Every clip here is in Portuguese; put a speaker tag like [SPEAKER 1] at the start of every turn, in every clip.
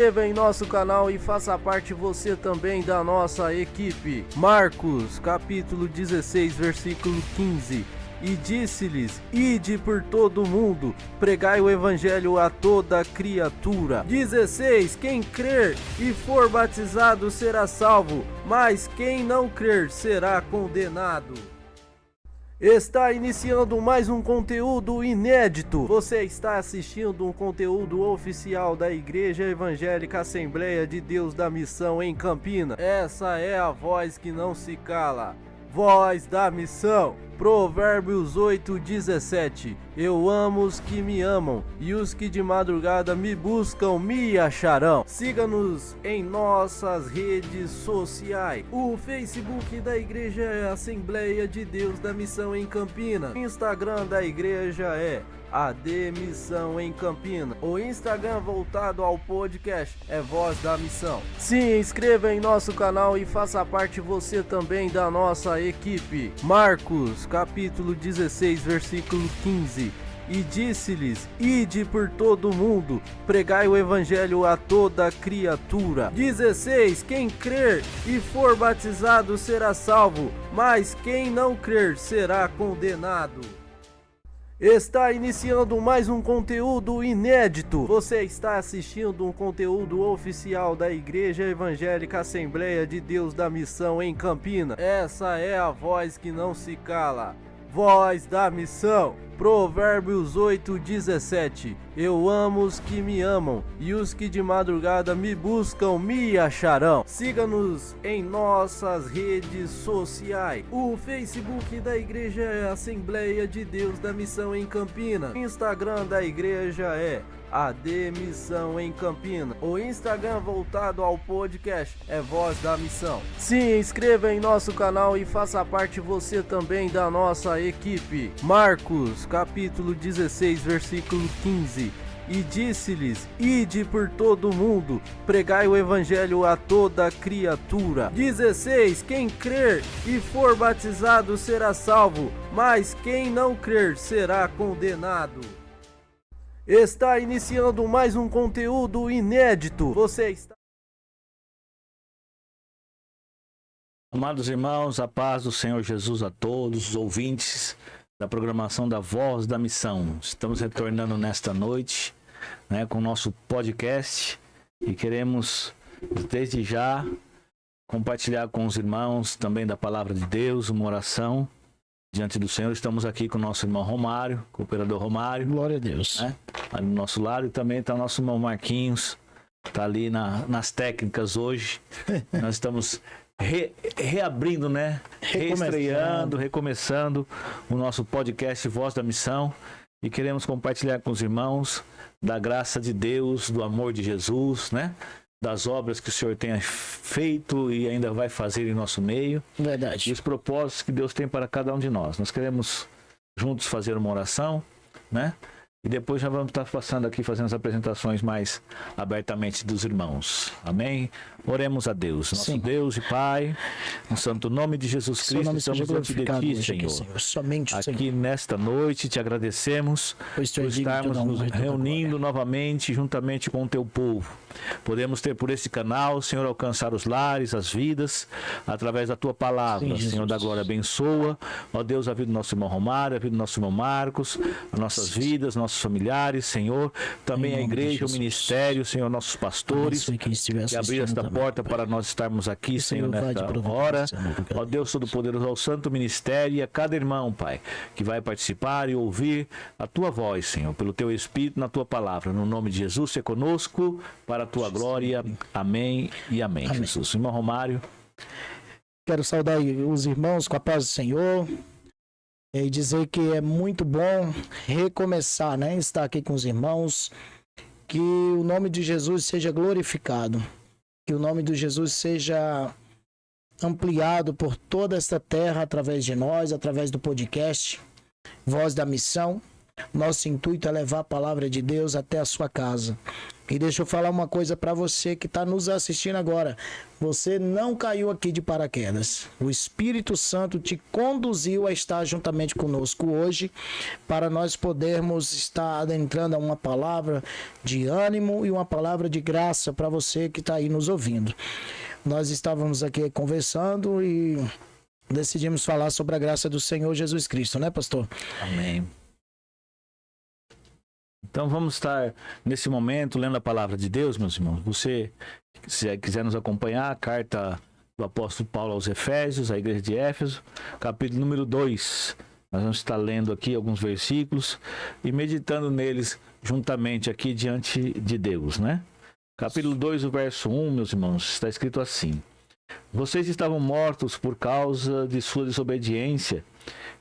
[SPEAKER 1] Inscreva em nosso canal e faça parte você também da nossa equipe. Marcos, capítulo 16, versículo 15. E disse-lhes: ide por todo o mundo, pregai o evangelho a toda criatura. 16. Quem crer e for batizado será salvo, mas quem não crer será condenado. Está iniciando mais um conteúdo inédito. Você está assistindo um conteúdo oficial da Igreja Evangélica Assembleia de Deus da Missão em Campinas. Essa é a voz que não se cala. Voz da Missão. Provérbios 8:17. Eu amo os que me amam, e os que de madrugada me buscam me acharão. Siga-nos em nossas redes sociais. O Facebook da Igreja é Assembleia de Deus da Missão em Campinas. O Instagram da igreja é AD Missão em Campinas. O Instagram voltado ao podcast é Voz da Missão. Se inscreva em nosso canal e faça parte você também da nossa equipe. Marcos, capítulo 16, versículo 15. E disse-lhes: ide por todo o mundo, pregai o evangelho a toda criatura. 16. Quem crer e for batizado será salvo, mas quem não crer será condenado. Está iniciando mais um conteúdo inédito. Você está assistindo um conteúdo oficial da Igreja Evangélica Assembleia de Deus da Missão em Campinas. Essa é a voz que não se cala. Voz da Missão. Provérbios 8:17. Eu amo os que me amam, e os que de madrugada me buscam me acharão. Siga-nos em nossas redes sociais. O Facebook da igreja é Assembleia de Deus da Missão em Campinas. O Instagram da igreja é AD Missão em Campinas. O Instagram voltado ao podcast é Voz da Missão. Se inscreva em nosso canal e faça parte você também da nossa equipe. Marcos, capítulo 16, versículo 15. E disse-lhes: ide por todo o mundo, pregai o evangelho a toda criatura. 16. Quem crer e for batizado será salvo, mas quem não crer será condenado. Está iniciando mais um conteúdo inédito. Você está...
[SPEAKER 2] Amados irmãos, a paz do Senhor Jesus a todos os ouvintes da programação da Voz da Missão. Estamos retornando nesta noite, com o nosso podcast, e queremos desde já compartilhar com os irmãos também da palavra de Deus, uma oração diante do Senhor. Estamos aqui com o nosso irmão Romário, cooperador Romário.
[SPEAKER 3] Glória a Deus.
[SPEAKER 2] Ali no nosso lado, e também está o nosso irmão Marquinhos, está ali nas técnicas hoje. Nós estamos reabrindo, reestreando, recomeçando o nosso podcast Voz da Missão, e queremos compartilhar com os irmãos da graça de Deus, do amor de Jesus, das obras que o Senhor tenha feito e ainda vai fazer em nosso meio.
[SPEAKER 3] Verdade.
[SPEAKER 2] E os propósitos que Deus tem para cada um de nós. Nós queremos juntos fazer uma oração, e depois já vamos estar passando aqui, fazendo as apresentações mais abertamente dos irmãos. Amém? Oremos a Deus. Nosso Deus e Pai, no santo nome de Jesus Cristo, estamos diante de Ti, Senhor.
[SPEAKER 3] Somente
[SPEAKER 2] aqui nesta noite te agradecemos por estarmos nos reunindo novamente juntamente com o Teu povo. Podemos ter por esse canal, Senhor, alcançar os lares, as vidas, através da Tua palavra.
[SPEAKER 3] Sim,
[SPEAKER 2] Senhor da glória, abençoa, ó Deus, a vida do nosso irmão Romário, a vida do nosso irmão Marcos, as nossas vidas, nossos familiares, Senhor, também a igreja, o ministério, Senhor, nossos pastores, que abrir esta porta para nós estarmos aqui, Senhor, nesta hora. Ó Deus Todo-Poderoso, ao santo ministério e a cada irmão, Pai, que vai participar e ouvir a Tua voz, Senhor, pelo Teu Espírito, na Tua palavra. No nome de Jesus, seja conosco, para a Tua glória. Amém e amém, Jesus. Irmão Romário.
[SPEAKER 3] Quero saudar os irmãos com a paz do Senhor. E dizer que é muito bom recomeçar, estar aqui com os irmãos, que o nome de Jesus seja glorificado, que o nome de Jesus seja ampliado por toda esta terra através de nós, através do podcast Voz da Missão. Nosso intuito é levar a palavra de Deus até a sua casa. E deixa eu falar uma coisa para você que está nos assistindo agora. Você não caiu aqui de paraquedas. O Espírito Santo te conduziu a estar juntamente conosco hoje para nós podermos estar adentrando a uma palavra de ânimo e uma palavra de graça para você que está aí nos ouvindo. Nós estávamos aqui conversando e decidimos falar sobre a graça do Senhor Jesus Cristo, né, pastor?
[SPEAKER 2] Amém. Então vamos estar nesse momento lendo a palavra de Deus, meus irmãos. Você, se quiser nos acompanhar, a carta do apóstolo Paulo aos Efésios, à igreja de Éfeso, capítulo número 2. Nós vamos estar lendo aqui alguns versículos e meditando neles juntamente aqui diante de Deus, né? Capítulo 2, o verso 1, meus irmãos, está escrito assim: Vocês estavam mortos por causa de sua desobediência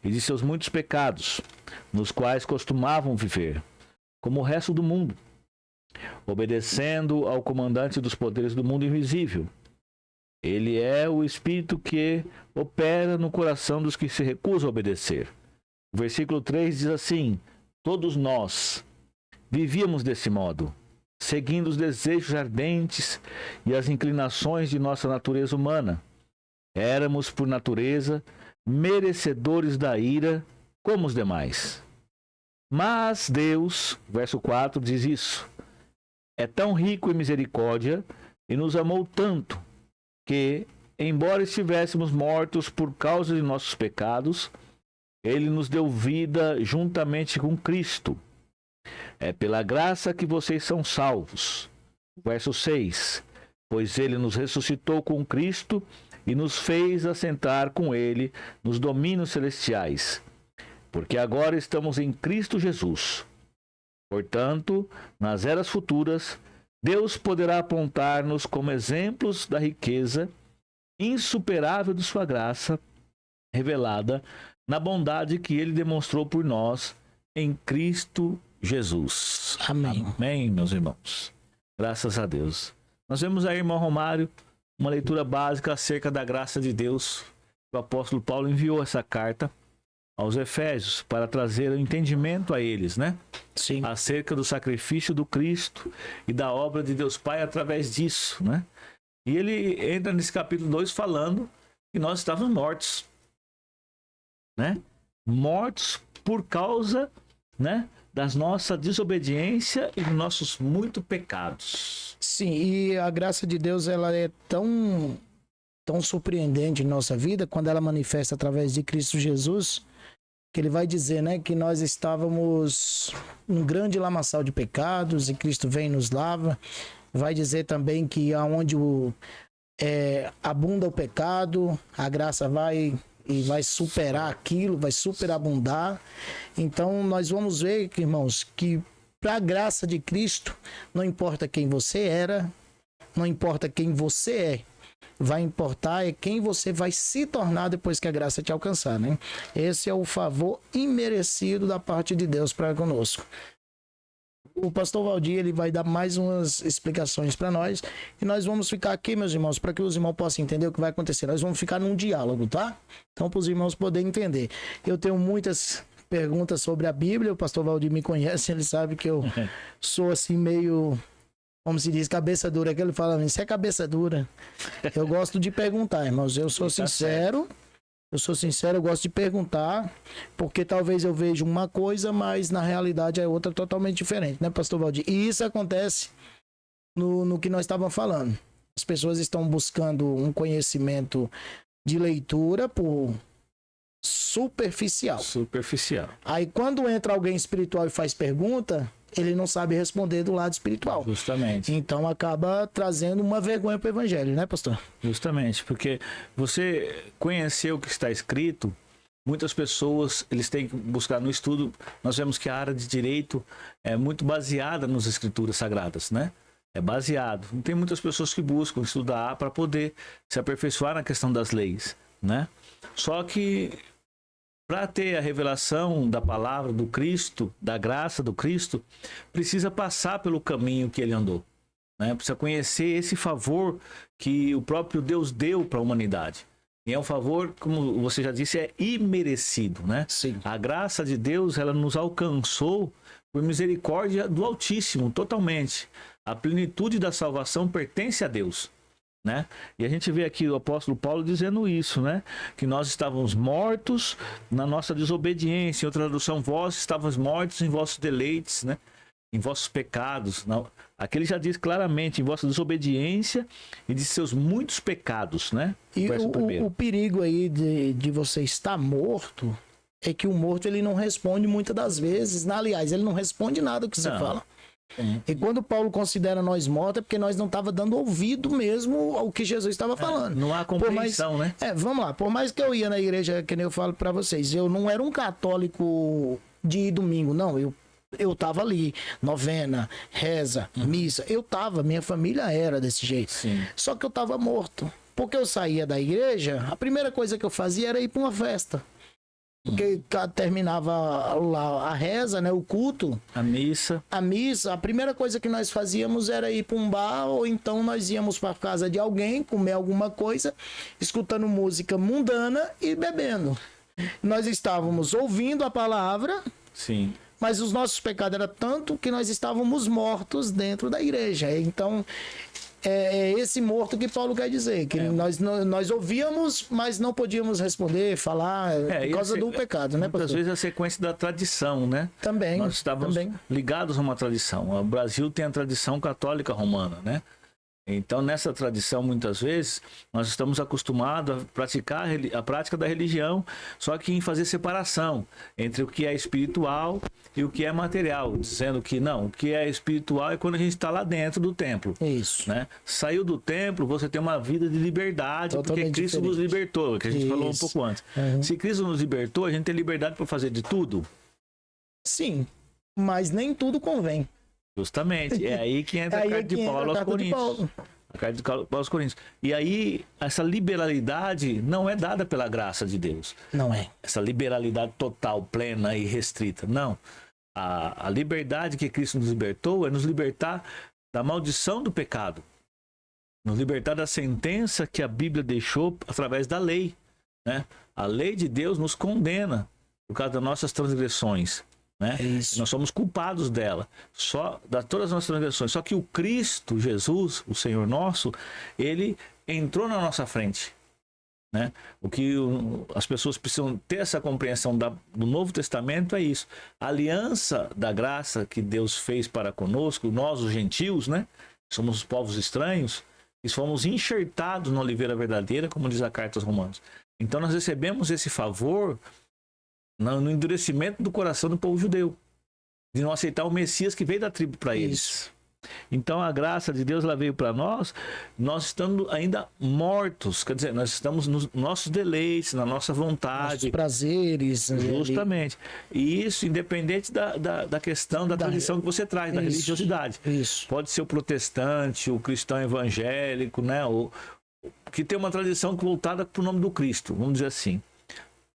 [SPEAKER 2] e de seus muitos pecados, nos quais costumavam viver, como o resto do mundo, obedecendo ao comandante dos poderes do mundo invisível. Ele é o Espírito que opera no coração dos que se recusam a obedecer. O versículo 3 diz assim: Todos nós vivíamos desse modo, seguindo os desejos ardentes e as inclinações de nossa natureza humana. Éramos, por natureza, merecedores da ira, como os demais. Mas Deus, verso 4, diz isso: é tão rico em misericórdia e nos amou tanto que, embora estivéssemos mortos por causa de nossos pecados, Ele nos deu vida juntamente com Cristo. É pela graça que vocês são salvos. Verso 6: Pois Ele nos ressuscitou com Cristo e nos fez assentar com Ele nos domínios celestiais. Porque agora estamos em Cristo Jesus. Portanto, nas eras futuras, Deus poderá apontar-nos como exemplos da riqueza insuperável de sua graça, revelada na bondade que Ele demonstrou por nós em Cristo Jesus.
[SPEAKER 3] Amém.
[SPEAKER 2] Amém, meus irmãos. Graças a Deus. Nós vemos aí, irmão Romário, uma leitura básica acerca da graça de Deus. O apóstolo Paulo enviou essa carta aos Efésios para trazer o entendimento a eles, né?
[SPEAKER 3] Sim.
[SPEAKER 2] Acerca do sacrifício do Cristo e da obra de Deus Pai através disso, né? E ele entra nesse capítulo 2 falando que nós estávamos mortos, né? Mortos por causa, né, da nossa desobediência e dos nossos muitos pecados.
[SPEAKER 3] Sim, e a graça de Deus, ela é tão surpreendente em nossa vida quando ela manifesta através de Cristo Jesus, que ele vai dizer, né, que nós estávamos num grande lamaçal de pecados e Cristo vem e nos lava. Vai dizer também que aonde abunda o pecado, a graça vai superar aquilo, vai superabundar. Então nós vamos ver, irmãos, que para a graça de Cristo, não importa quem você era, não importa quem você é, vai importar é quem você vai se tornar depois que a graça te alcançar, né? Esse é o favor imerecido da parte de Deus para conosco. O pastor Valdir, ele vai dar mais umas explicações para nós e nós vamos ficar aqui, meus irmãos, para que os irmãos possam entender o que vai acontecer. Nós vamos ficar num diálogo, tá? Então, para os irmãos poderem entender. Eu tenho muitas perguntas sobre a Bíblia, o pastor Valdir me conhece, ele sabe que eu sou assim meio, como se diz, cabeça dura, que ele fala, isso é cabeça dura. Eu gosto de perguntar, irmãos, eu sou sincero. Eu gosto de perguntar, porque talvez eu veja uma coisa, mas na realidade é outra totalmente diferente, né, pastor Valdir? E isso acontece no que nós estávamos falando. As pessoas estão buscando um conhecimento de leitura por superficial. Aí quando entra alguém espiritual e faz pergunta, ele não sabe responder do lado espiritual.
[SPEAKER 2] Justamente.
[SPEAKER 3] Então acaba trazendo uma vergonha para o evangelho, né, pastor?
[SPEAKER 2] Justamente, porque você conhecer o que está escrito, muitas pessoas, eles têm que buscar no estudo. Nós vemos que a área de direito é muito baseada nas escrituras sagradas, né? É baseado. Tem muitas pessoas que buscam estudar para poder se aperfeiçoar na questão das leis, né? Só que para ter a revelação da palavra do Cristo, da graça do Cristo, precisa passar pelo caminho que ele andou, né? Precisa conhecer esse favor que o próprio Deus deu para a humanidade. E é um favor, como você já disse, é imerecido, né?
[SPEAKER 3] Sim.
[SPEAKER 2] A graça de Deus, ela nos alcançou por misericórdia do Altíssimo, totalmente. A plenitude da salvação pertence a Deus, né? E a gente vê aqui o apóstolo Paulo dizendo isso, né? Que nós estávamos mortos na nossa desobediência. Em outra tradução, vós estavas mortos em vossos deleites, né? Em vossos pecados. Não. Aqui ele já diz claramente, em vossa desobediência e de seus muitos pecados, né?
[SPEAKER 3] E o perigo aí de você estar morto é que o morto ele não responde muitas das vezes. Aliás, ele não responde nada do que você fala. E quando Paulo considera nós mortos é porque nós não estava dando ouvido mesmo ao que Jesus estava falando.
[SPEAKER 2] Não há compreensão, né?
[SPEAKER 3] Vamos lá, por mais que eu ia na igreja, que nem eu falo para vocês, eu não era um católico de ir domingo, não. Eu tava ali, novena, reza, missa. Eu tava, minha família era desse jeito.
[SPEAKER 2] Sim.
[SPEAKER 3] Só que eu tava morto. Porque eu saía da igreja, a primeira coisa que eu fazia era ir para uma festa. Porque terminava lá a reza, né, o culto.
[SPEAKER 2] A missa.
[SPEAKER 3] A primeira coisa que nós fazíamos era ir para um bar, ou então nós íamos para casa de alguém, comer alguma coisa, escutando música mundana e bebendo. Nós estávamos ouvindo a palavra.
[SPEAKER 2] Sim.
[SPEAKER 3] Mas os nossos pecados eram tanto que nós estávamos mortos dentro da igreja. Então, é esse morto que Paulo quer dizer. Que nós ouvíamos, mas não podíamos responder, falar, por causa do pecado, né, pastor?
[SPEAKER 2] Muitas vezes a sequência da tradição, né?
[SPEAKER 3] Também.
[SPEAKER 2] Nós estávamos ligados a uma tradição. O Brasil tem a tradição católica romana, né? Então, nessa tradição, muitas vezes, nós estamos acostumados a praticar a prática da religião, só que em fazer separação entre o que é espiritual e o que é material, dizendo que não, o que é espiritual é quando a gente está lá dentro do templo.
[SPEAKER 3] Isso.
[SPEAKER 2] Né? Saiu do templo, você tem uma vida de liberdade,
[SPEAKER 3] totalmente
[SPEAKER 2] porque Cristo nos libertou, que a gente falou um pouco antes. Se Cristo nos libertou, a gente tem liberdade para fazer de tudo?
[SPEAKER 3] Sim, mas nem tudo convém.
[SPEAKER 2] Justamente, é aí que entra a carta de Paulo aos Coríntios. A carta de Paulo aos Coríntios. E aí, essa liberalidade não é dada pela graça de Deus.
[SPEAKER 3] Não é.
[SPEAKER 2] Essa liberalidade total, plena e restrita. Não. A liberdade que Cristo nos libertou é nos libertar da maldição do pecado. Nos libertar da sentença que a Bíblia deixou através da lei. Né? A lei de Deus nos condena por causa das nossas transgressões. Né? Nós somos culpados dela, só de todas as nossas transgressões. Só que o Cristo Jesus, o Senhor nosso, ele entrou na nossa frente. Né? O que as pessoas precisam ter essa compreensão do Novo Testamento é isso. A aliança da graça que Deus fez para conosco, nós os gentios, né? Somos os povos estranhos, e fomos enxertados na oliveira verdadeira, como diz a carta aos Romanos. Então nós recebemos esse favor no endurecimento do coração do povo judeu, de não aceitar o Messias que veio da tribo para eles. Então a graça de Deus ela veio para nós estando ainda mortos, quer dizer, nós estamos nos nossos deleites, na nossa vontade,
[SPEAKER 3] nossos prazeres,
[SPEAKER 2] justamente. E isso independente da questão da tradição que você traz, da religiosidade.
[SPEAKER 3] Isso.
[SPEAKER 2] Pode ser o protestante, o cristão evangélico, né? Que tem uma tradição voltada para o nome do Cristo, vamos dizer assim.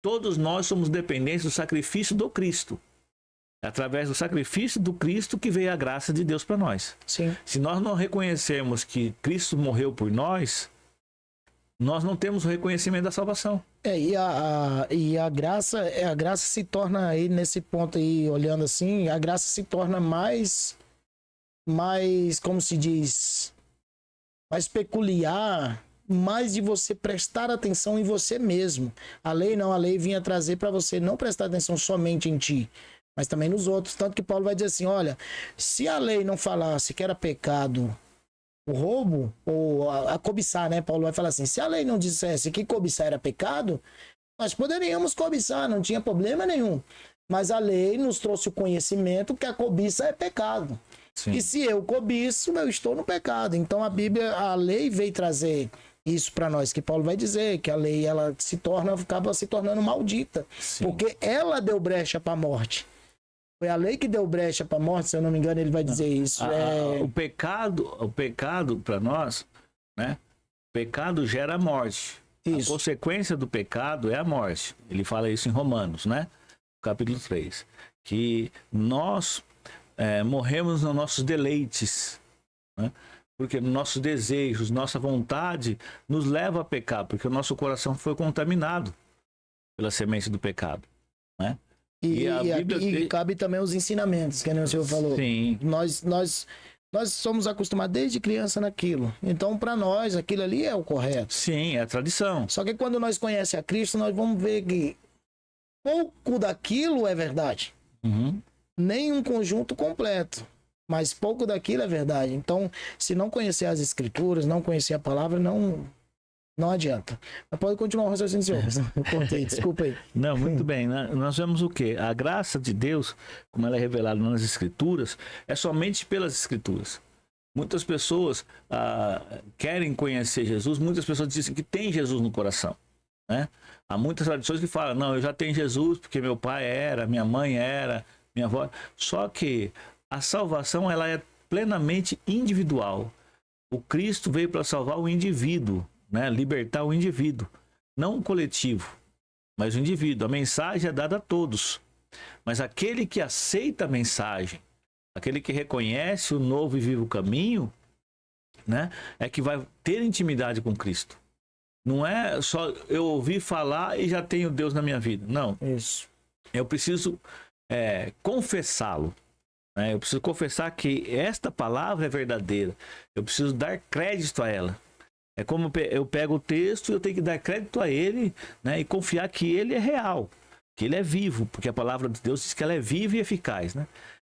[SPEAKER 2] Todos nós somos dependentes do sacrifício do Cristo. É através do sacrifício do Cristo que veio a graça de Deus para nós.
[SPEAKER 3] Sim.
[SPEAKER 2] Se nós não reconhecermos que Cristo morreu por nós, nós não temos o reconhecimento da salvação.
[SPEAKER 3] E a graça se torna aí nesse ponto aí, olhando assim, a graça se torna mais, como se diz, mais peculiar, mais de você prestar atenção em você mesmo. A lei vinha trazer para você não prestar atenção somente em ti, mas também nos outros. Tanto que Paulo vai dizer assim, olha, se a lei não falasse que era pecado o roubo, ou a cobiçar, né? Paulo vai falar assim, se a lei não dissesse que cobiçar era pecado, nós poderíamos cobiçar, não tinha problema nenhum. Mas a lei nos trouxe o conhecimento que a cobiça é pecado. Sim. E se eu cobiço, eu estou no pecado. Então a lei veio trazer isso para nós, que Paulo vai dizer, que a lei ela acaba se tornando maldita. Sim. Porque ela deu brecha para a morte. Foi a lei que deu brecha para a morte, se eu não me engano, ele vai dizer isso.
[SPEAKER 2] O pecado para nós, né? O pecado gera morte. Isso. A consequência do pecado é a morte. Ele fala isso em Romanos, né? Capítulo 3. Que nós morremos nos nossos deleites, né? Porque nossos desejos, nossa vontade nos leva a pecar, porque o nosso coração foi contaminado pela semente do pecado, né? E cabe também os ensinamentos, que nem o senhor falou.
[SPEAKER 3] Sim. Nós Nós somos acostumados desde criança naquilo. Então, para nós, aquilo ali é o correto.
[SPEAKER 2] Sim, é a tradição.
[SPEAKER 3] Só que quando nós conhecemos a Cristo, nós vamos ver que pouco daquilo é verdade.
[SPEAKER 2] Uhum.
[SPEAKER 3] Nem um conjunto completo. Mas pouco daquilo é verdade. Então, se não conhecer as Escrituras, não conhecer a palavra, não adianta. Mas pode continuar o raciocínio, senhor. Eu cortei, desculpa aí.
[SPEAKER 2] Não, muito bem. Nós vemos o quê? A graça de Deus, como ela é revelada nas Escrituras, é somente pelas Escrituras. Muitas pessoas querem conhecer Jesus, muitas pessoas dizem que tem Jesus no coração, né? Há muitas tradições que falam, não, eu já tenho Jesus porque meu pai era, minha mãe era, minha avó... Só que a salvação, ela é plenamente individual. O Cristo veio para salvar o indivíduo, né? Libertar o indivíduo, não o coletivo, mas o indivíduo. A mensagem é dada a todos, mas aquele que aceita a mensagem, aquele que reconhece o novo e vivo caminho, né, é que vai ter intimidade com Cristo. Não é só eu ouvir falar e já tenho Deus na minha vida. Não.
[SPEAKER 3] Isso.
[SPEAKER 2] Eu preciso confessá-lo. Eu preciso confessar que esta palavra é verdadeira. Eu preciso dar crédito a ela. É como eu pego o texto e eu tenho que dar crédito a ele, né, e confiar que ele é real, que ele é vivo, porque a palavra de Deus diz que ela é viva e eficaz, né?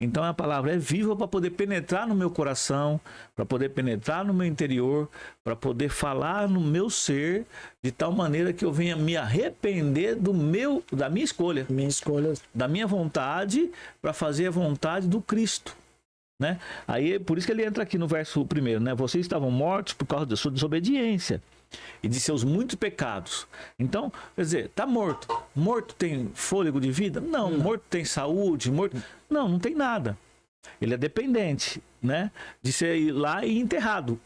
[SPEAKER 2] Então a palavra é viva para poder penetrar no meu coração, para poder penetrar no meu interior, para poder falar no meu ser, de tal maneira que eu venha me arrepender da minha escolha.
[SPEAKER 3] Minha escolha.
[SPEAKER 2] Da minha vontade, para fazer a vontade do Cristo. Né? Aí, por isso que ele entra aqui no verso 1, né? Vocês estavam mortos por causa da sua desobediência e de seus muitos pecados. Então, quer dizer, tá morto. Morto tem fôlego de vida? Não. Morto tem saúde? Morto... Não tem nada. Ele é dependente, né, de ser ir lá e enterrado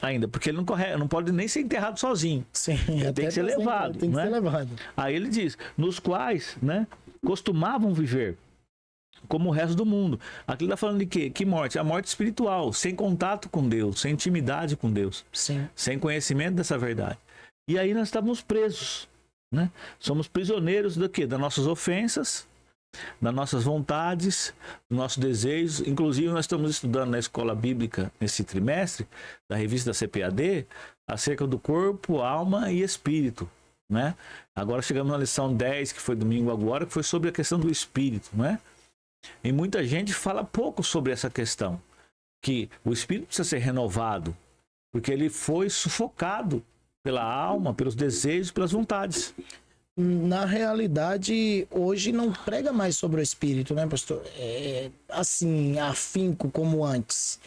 [SPEAKER 2] ainda, porque ele não pode nem ser enterrado sozinho.
[SPEAKER 3] Sim,
[SPEAKER 2] ele tem que ser levado.
[SPEAKER 3] Tem que ser levado.
[SPEAKER 2] Aí ele diz, nos quais, né, costumavam viver como o resto do mundo. Aqui ele está falando de quê? Que morte? A morte espiritual, sem contato com Deus, sem intimidade com Deus.
[SPEAKER 3] Sim.
[SPEAKER 2] Sem conhecimento dessa verdade. E aí nós estávamos presos, né? Somos prisioneiros do quê? Das nossas ofensas, das nossas vontades, dos nossos desejos. Inclusive nós estamos estudando na escola bíblica, nesse trimestre, da revista da CPAD, acerca do corpo, alma e espírito, né? Agora chegamos na lição 10, que foi domingo agora, que foi sobre a questão do espírito, né? E muita gente fala pouco sobre essa questão, que o espírito precisa ser renovado, porque ele foi sufocado pela alma, pelos desejos, pelas vontades.
[SPEAKER 3] Na realidade, hoje não prega mais sobre o espírito, né, pastor? Assim, afinco como antes,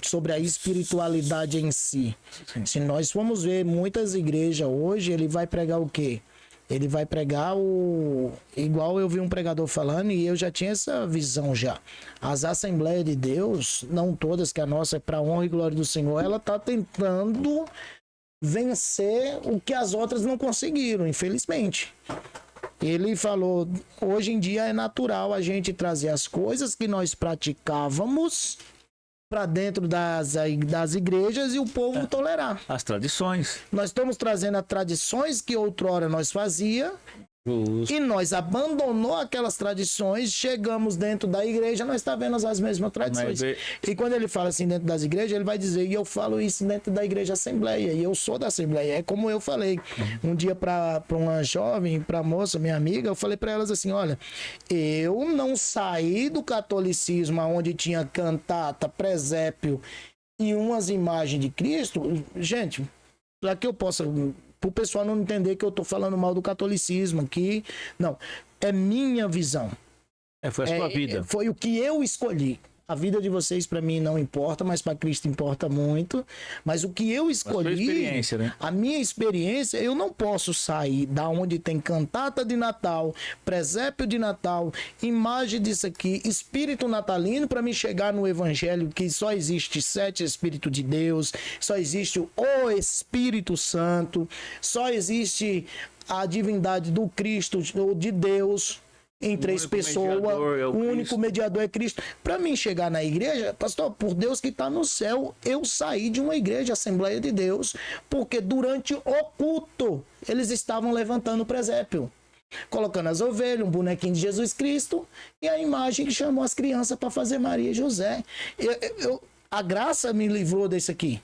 [SPEAKER 3] sobre a espiritualidade em si.
[SPEAKER 2] Sim.
[SPEAKER 3] Se nós formos ver muitas igrejas hoje, ele vai pregar o quê? Ele vai pregar igual eu vi um pregador falando, e eu já tinha essa visão já. As Assembleias de Deus, não todas, que a nossa é para a honra e glória do Senhor, ela está tentando vencer o que as outras não conseguiram, infelizmente. Ele falou, hoje em dia é natural a gente trazer as coisas que nós praticávamos para dentro das igrejas e o povo tolerar.
[SPEAKER 2] As tradições.
[SPEAKER 3] Nós estamos trazendo as tradições que outrora nós fazia. E nós abandonou aquelas tradições, chegamos dentro da igreja, nós estamos vendo as mesmas tradições. E quando ele fala assim dentro das igrejas, ele vai dizer, e eu falo isso dentro da igreja Assembleia, e eu sou da Assembleia. É como eu falei, um dia para uma jovem, para moça, minha amiga, eu falei para elas assim, olha, eu não saí do catolicismo onde tinha cantata, presépio e umas imagens de Cristo, gente, para que eu possa... para o pessoal não entender que eu estou falando mal do catolicismo aqui. Não, é minha visão.
[SPEAKER 2] Foi a sua vida.
[SPEAKER 3] Foi o que eu escolhi. A vida de vocês para mim não importa, mas para Cristo importa muito. Mas o que eu escolhi,
[SPEAKER 2] experiência, né?
[SPEAKER 3] A minha experiência, eu não posso sair da onde tem cantata de Natal, presépio de Natal, imagem disso aqui, espírito natalino, para me chegar no evangelho que só existe 7 Espíritos de Deus, só existe o Espírito Santo, só existe a divindade do Cristo ou de Deus em 3 pessoas, o único mediador é Cristo. Para mim chegar na igreja, pastor, por Deus que está no céu, eu saí de uma igreja, Assembleia de Deus, porque durante o culto eles estavam levantando o presépio, colocando as ovelhas, um bonequinho de Jesus Cristo e a imagem que chamou as crianças para fazer Maria e José. A graça me livrou desse aqui.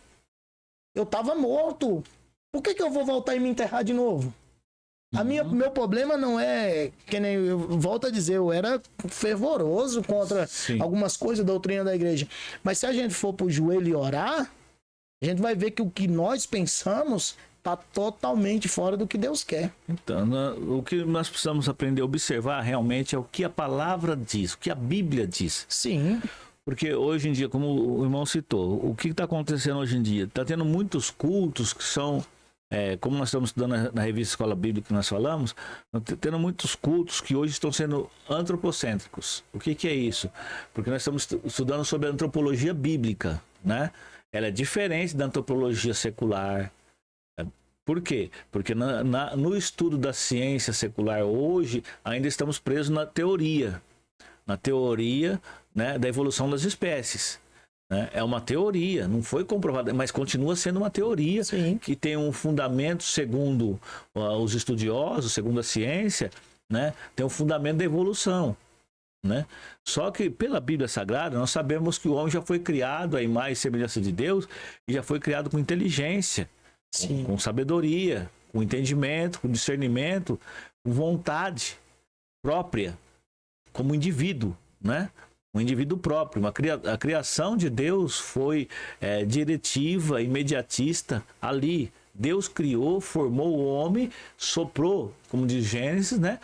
[SPEAKER 3] Eu tava morto. Por que eu vou voltar e me enterrar de novo? Meu problema não é, que nem eu volto a dizer, eu era fervoroso contra algumas coisas da doutrina da igreja. Mas se a gente for pro joelho e orar, a gente vai ver que o que nós pensamos tá totalmente fora do que Deus quer.
[SPEAKER 2] Então, o que nós precisamos aprender a observar realmente é o que a palavra diz, o que a Bíblia diz.
[SPEAKER 3] Sim.
[SPEAKER 2] Porque hoje em dia, como o irmão citou, o que está acontecendo hoje em dia? Está tendo muitos cultos que são, como nós estamos estudando na revista Escola Bíblica que nós falamos, tendo muitos cultos que hoje estão sendo antropocêntricos. O que é isso? Porque nós estamos estudando sobre a antropologia bíblica, né? Ela é diferente da antropologia secular. Por quê? Porque no estudo da ciência secular hoje, ainda estamos presos na teoria. Na teoria, né, da evolução das espécies. Né? É uma teoria, não foi comprovada, mas continua sendo uma teoria. Sim. Que tem um fundamento, segundo os estudiosos, segundo a ciência, né, tem um fundamento da evolução. Né? Só que pela Bíblia Sagrada nós sabemos que o homem já foi criado à imagem e semelhança de Deus e já foi criado com inteligência, com sabedoria, com entendimento, com discernimento, com vontade própria, como indivíduo, né? Um indivíduo próprio. A criação de Deus foi diretiva, imediatista ali. Deus criou, formou o homem, soprou, como diz Gênesis, né?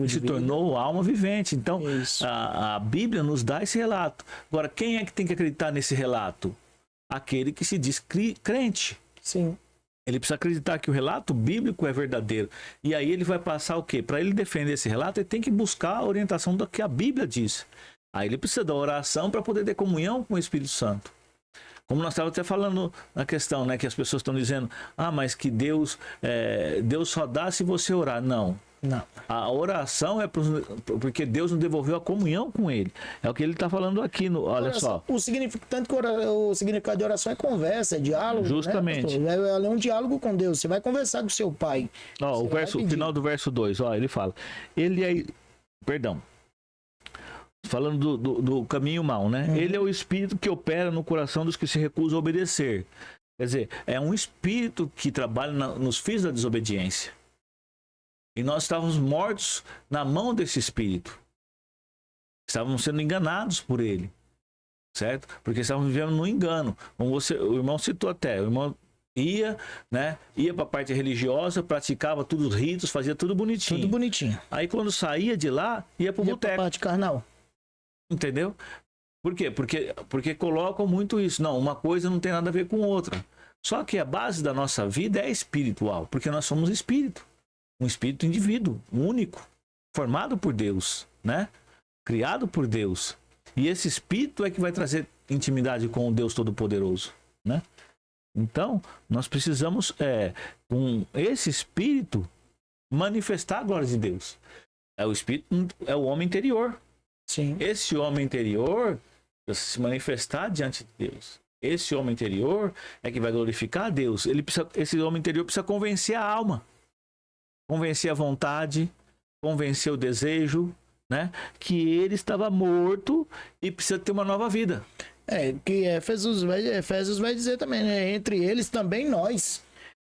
[SPEAKER 2] E se tornou alma vivente. Então, a Bíblia nos dá esse relato. Agora, quem é que tem que acreditar nesse relato? Aquele que se diz crente.
[SPEAKER 3] Sim.
[SPEAKER 2] Ele precisa acreditar que o relato bíblico é verdadeiro. E aí ele vai passar o quê? Para ele defender esse relato, ele tem que buscar a orientação do que a Bíblia diz. Aí ele precisa da oração para poder ter comunhão com o Espírito Santo. Como nós estávamos até falando na questão, né, que as pessoas estão dizendo, mas que Deus só dá se você orar. Não. A oração é porque Deus nos devolveu a comunhão com Ele. É o que ele está falando aqui. Olha só.
[SPEAKER 3] O significado de oração é conversa, é diálogo.
[SPEAKER 2] Justamente.
[SPEAKER 3] Né, é um diálogo com Deus. Você vai conversar com seu pai.
[SPEAKER 2] O final do verso 2, ele fala. Ele é. Perdão. Falando do caminho mau, né? Ele é o espírito que opera no coração dos que se recusam a obedecer. Quer dizer, é um espírito que trabalha nos filhos da desobediência. E nós estávamos mortos na mão desse espírito. Estávamos sendo enganados por ele. Certo? Porque estávamos vivendo no engano. Como o irmão citou até. O irmão ia para a parte religiosa, praticava todos os ritos, fazia tudo bonitinho.
[SPEAKER 3] Tudo bonitinho.
[SPEAKER 2] Aí quando saía de lá, ia para o boteco.
[SPEAKER 3] Parte carnal.
[SPEAKER 2] Entendeu? Por quê? Porque colocam muito isso. Não, uma coisa não tem nada a ver com outra. Só que a base da nossa vida é espiritual, porque nós somos espírito. Um espírito indivíduo, único, formado por Deus, né? Criado por Deus. E esse espírito é que vai trazer intimidade com o Deus Todo-Poderoso, né? Então, nós precisamos, com esse espírito, manifestar a glória de Deus. O espírito é o homem interior.
[SPEAKER 3] Sim.
[SPEAKER 2] Esse homem interior precisa se manifestar diante de Deus. Esse homem interior é que vai glorificar a Deus. Esse homem interior precisa convencer a alma, convencer a vontade, convencer o desejo, né? Que ele estava morto e precisa ter uma nova vida.
[SPEAKER 3] Que Efésios vai dizer também, né? Entre eles também nós.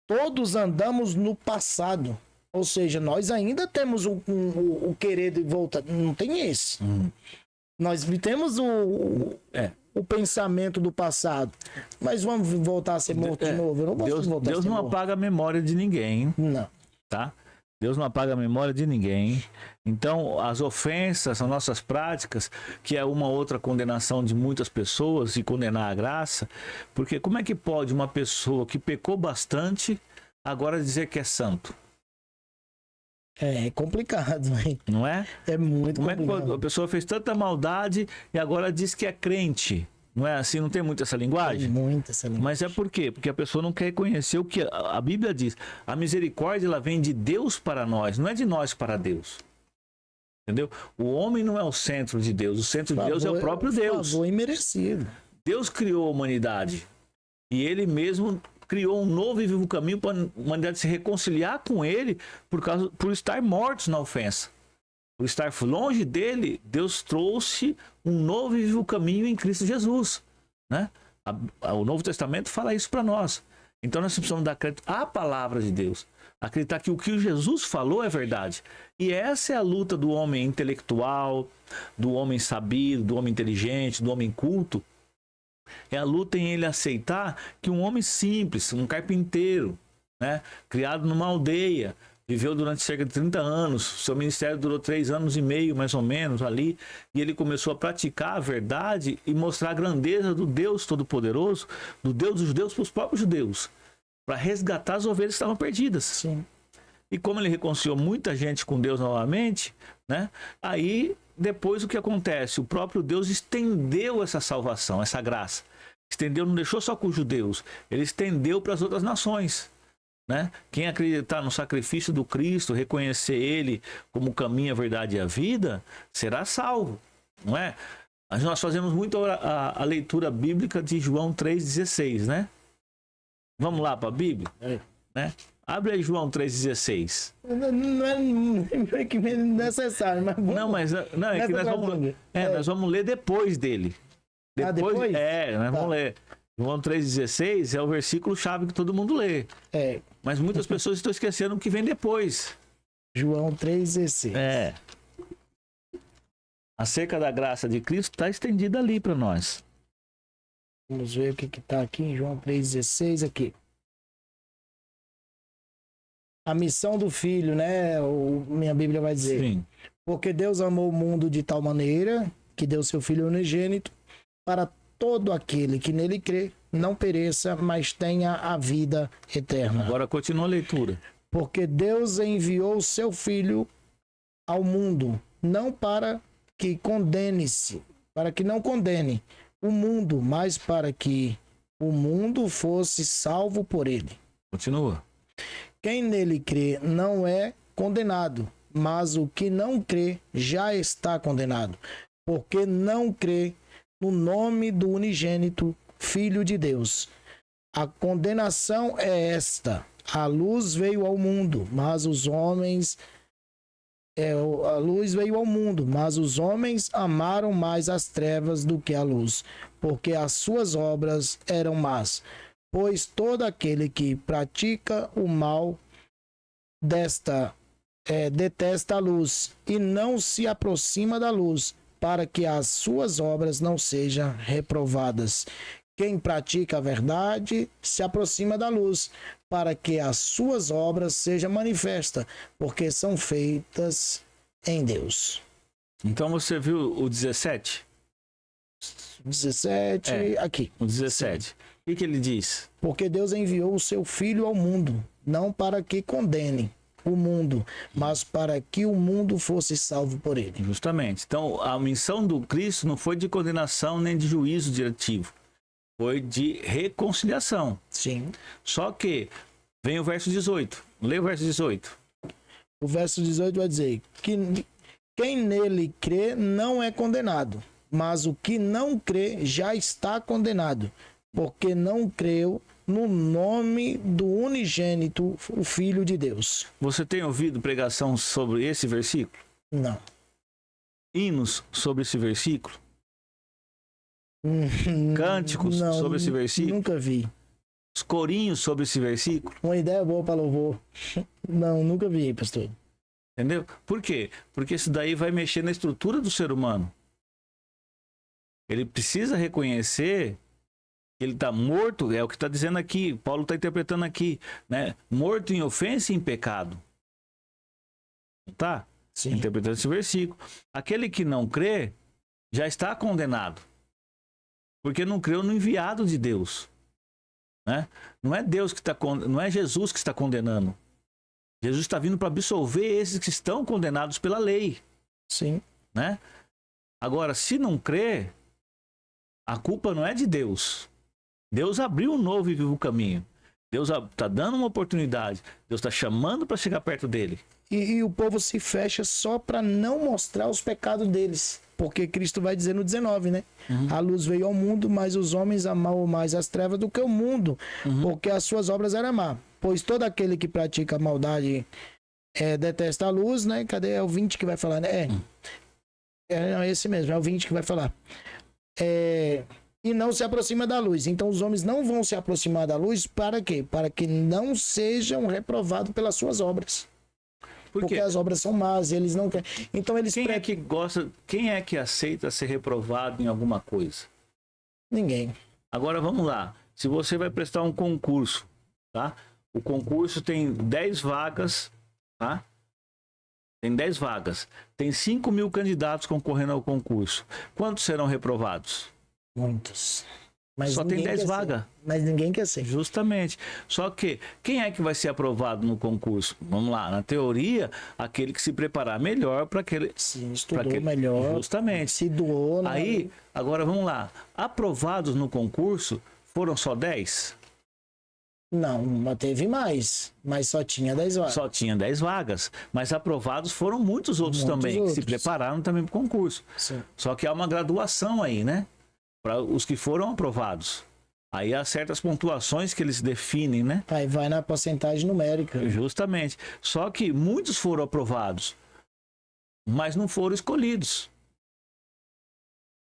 [SPEAKER 3] Todos andamos no passado. Ou seja, nós ainda temos o querer de voltar. Não tem esse. Nós temos o pensamento do passado. Mas vamos voltar a ser morto de novo. Eu não posso voltar
[SPEAKER 2] Deus não apaga a memória de ninguém.
[SPEAKER 3] Não.
[SPEAKER 2] Tá? Deus não apaga a memória de ninguém. Então, as ofensas, as nossas práticas, que é uma outra condenação de muitas pessoas, e condenar a graça, porque como é que pode uma pessoa que pecou bastante agora dizer que é santo?
[SPEAKER 3] É complicado, hein?
[SPEAKER 2] Não é?
[SPEAKER 3] É muito complicado.
[SPEAKER 2] Como é que a pessoa fez tanta maldade e agora diz que é crente? Não é assim? Não tem muito essa linguagem?
[SPEAKER 3] Tem muito essa linguagem.
[SPEAKER 2] Mas é por quê? Porque a pessoa não quer reconhecer o que a Bíblia diz. A misericórdia, ela vem de Deus para nós, não é de nós para Deus. Entendeu? O homem não é o centro de Deus. O centro de Deus é o próprio Deus.
[SPEAKER 3] Favor imerecido.
[SPEAKER 2] Deus criou a humanidade. E ele mesmo criou um novo e vivo caminho para a humanidade se reconciliar com ele por estar mortos na ofensa. Por estar longe dele, Deus trouxe um novo e vivo caminho em Cristo Jesus, né? O Novo Testamento fala isso para nós. Então nós precisamos dar crédito à palavra de Deus. Acreditar que o que Jesus falou é verdade. E essa é a luta do homem intelectual, do homem sabido, do homem inteligente, do homem culto. É a luta em ele aceitar que um homem simples, um carpinteiro, né, criado numa aldeia, viveu durante cerca de 30 anos, seu ministério durou 3 anos e meio, mais ou menos, ali, e ele começou a praticar a verdade e mostrar a grandeza do Deus Todo-Poderoso, do Deus dos judeus para os próprios judeus, para resgatar as ovelhas que estavam perdidas.
[SPEAKER 3] Sim.
[SPEAKER 2] E como ele reconciliou muita gente com Deus novamente, né, aí depois o que acontece? O próprio Deus estendeu essa salvação, essa graça. Estendeu, não deixou só com os judeus, ele estendeu para as outras nações. Né? Quem acreditar no sacrifício do Cristo, reconhecer ele como o caminho, a verdade e a vida, será salvo, não é? Nós fazemos muito a leitura bíblica de João 3,16, né? Vamos lá para a Bíblia? Né? Abre aí João 3,16.
[SPEAKER 3] Não é que é necessário, mas vamos.
[SPEAKER 2] Não, é que nós vamos ler depois dele.
[SPEAKER 3] Depois?
[SPEAKER 2] Nós vamos ler. João 3,16 é o versículo chave que todo mundo lê. Mas muitas pessoas estão esquecendo o que vem depois.
[SPEAKER 3] João 3,16.
[SPEAKER 2] Acerca da graça de Cristo está estendida ali para nós.
[SPEAKER 3] Vamos ver o que está aqui em João 3,16 aqui. A missão do filho, né? Minha Bíblia vai dizer.
[SPEAKER 2] Sim.
[SPEAKER 3] Porque Deus amou o mundo de tal maneira que deu seu filho unigênito para todo aquele que nele crê não pereça, mas tenha a vida eterna.
[SPEAKER 2] Agora continua a leitura.
[SPEAKER 3] Porque Deus enviou o seu Filho ao mundo, não para que não condene o mundo, mas para que o mundo fosse salvo por ele.
[SPEAKER 2] Continua.
[SPEAKER 3] Quem nele crê não é condenado, mas o que não crê já está condenado, porque não crê no nome do unigênito Filho de Deus. A condenação é esta: a luz veio ao mundo, mas os homens amaram mais as trevas do que a luz, porque as suas obras eram más. Pois todo aquele que pratica o mal detesta a luz e não se aproxima da luz, para que as suas obras não sejam reprovadas. Quem pratica a verdade se aproxima da luz, para que as suas obras sejam manifestas, porque são feitas em Deus.
[SPEAKER 2] Então você viu o 17?
[SPEAKER 3] 17, aqui.
[SPEAKER 2] O 17. O que ele diz?
[SPEAKER 3] Porque Deus enviou o seu Filho ao mundo, não para que condene o mundo, mas para que o mundo fosse salvo por ele.
[SPEAKER 2] Justamente. Então, a missão do Cristo não foi de condenação nem de juízo diretivo. Foi de reconciliação.
[SPEAKER 3] Sim.
[SPEAKER 2] Só que vem o verso 18. Lê o verso 18.
[SPEAKER 3] O verso 18 vai dizer que quem nele crê não é condenado, mas o que não crê já está condenado, porque não creu no nome do unigênito, o Filho de Deus.
[SPEAKER 2] Você tem ouvido pregação sobre esse versículo?
[SPEAKER 3] Não.
[SPEAKER 2] Hinos sobre esse versículo? Cânticos sobre esse versículo?
[SPEAKER 3] Nunca vi.
[SPEAKER 2] Os corinhos sobre esse versículo?
[SPEAKER 3] Uma ideia boa para louvor. Não, nunca vi, pastor.
[SPEAKER 2] Entendeu? Por quê? Porque isso daí vai mexer na estrutura do ser humano. Ele precisa reconhecer que ele está morto, é o que está dizendo aqui, Paulo está interpretando aqui, né? Morto em ofensa e em pecado. Tá?
[SPEAKER 3] Sim.
[SPEAKER 2] Interpretando esse versículo. Aquele que não crê já está condenado. Porque não creu no enviado de Deus. Né? Não é Deus que está não é Jesus que está condenando. Jesus está vindo para absolver esses que estão condenados pela lei.
[SPEAKER 3] Sim.
[SPEAKER 2] Né? Agora, se não crê, a culpa não é de Deus. Deus abriu um novo e vivo caminho. Deus está dando uma oportunidade. Deus está chamando para chegar perto dele.
[SPEAKER 3] E o povo se fecha só para não mostrar os pecados deles. Porque Cristo vai dizer no 19, né? A luz veio ao mundo, mas os homens amaram mais as trevas do que o mundo, porque as suas obras eram má. Pois todo aquele que pratica a maldade detesta a luz, né? Cadê? É o 20 que vai falar, né? É esse mesmo, é o 20 que vai falar. e não se aproxima da luz. Então os homens não vão se aproximar da luz para quê? Para que não sejam reprovados pelas suas obras. Porque as obras são más, e eles não querem. Então eles
[SPEAKER 2] Quem é que gosta, quem é que aceita ser reprovado em alguma coisa?
[SPEAKER 3] Ninguém.
[SPEAKER 2] Agora vamos lá. Se você vai prestar um concurso, tá? O concurso tem 10 vagas, tá? Tem 10 vagas. Tem 5.000 candidatos concorrendo ao concurso. Quantos serão reprovados?
[SPEAKER 3] Muitos. Mas
[SPEAKER 2] só tem 10 vagas.
[SPEAKER 3] Mas ninguém quer ser.
[SPEAKER 2] Justamente. Só que quem é que vai ser aprovado no concurso? Vamos lá, na teoria, aquele que se preparar melhor para aquele...
[SPEAKER 3] Sim, estudou melhor.
[SPEAKER 2] Justamente.
[SPEAKER 3] Se doou. Né?
[SPEAKER 2] Aí, agora vamos lá. Aprovados no concurso foram só 10?
[SPEAKER 3] Não, teve mais. Mas só tinha 10 vagas.
[SPEAKER 2] Só tinha 10 vagas. Mas aprovados foram muitos outros também, que se prepararam também para o concurso.
[SPEAKER 3] Sim.
[SPEAKER 2] Só que há uma graduação aí, né? Para os que foram aprovados. Aí há certas pontuações que eles definem, né?
[SPEAKER 3] Aí vai na porcentagem numérica.
[SPEAKER 2] Justamente. Só que muitos foram aprovados, mas não foram escolhidos.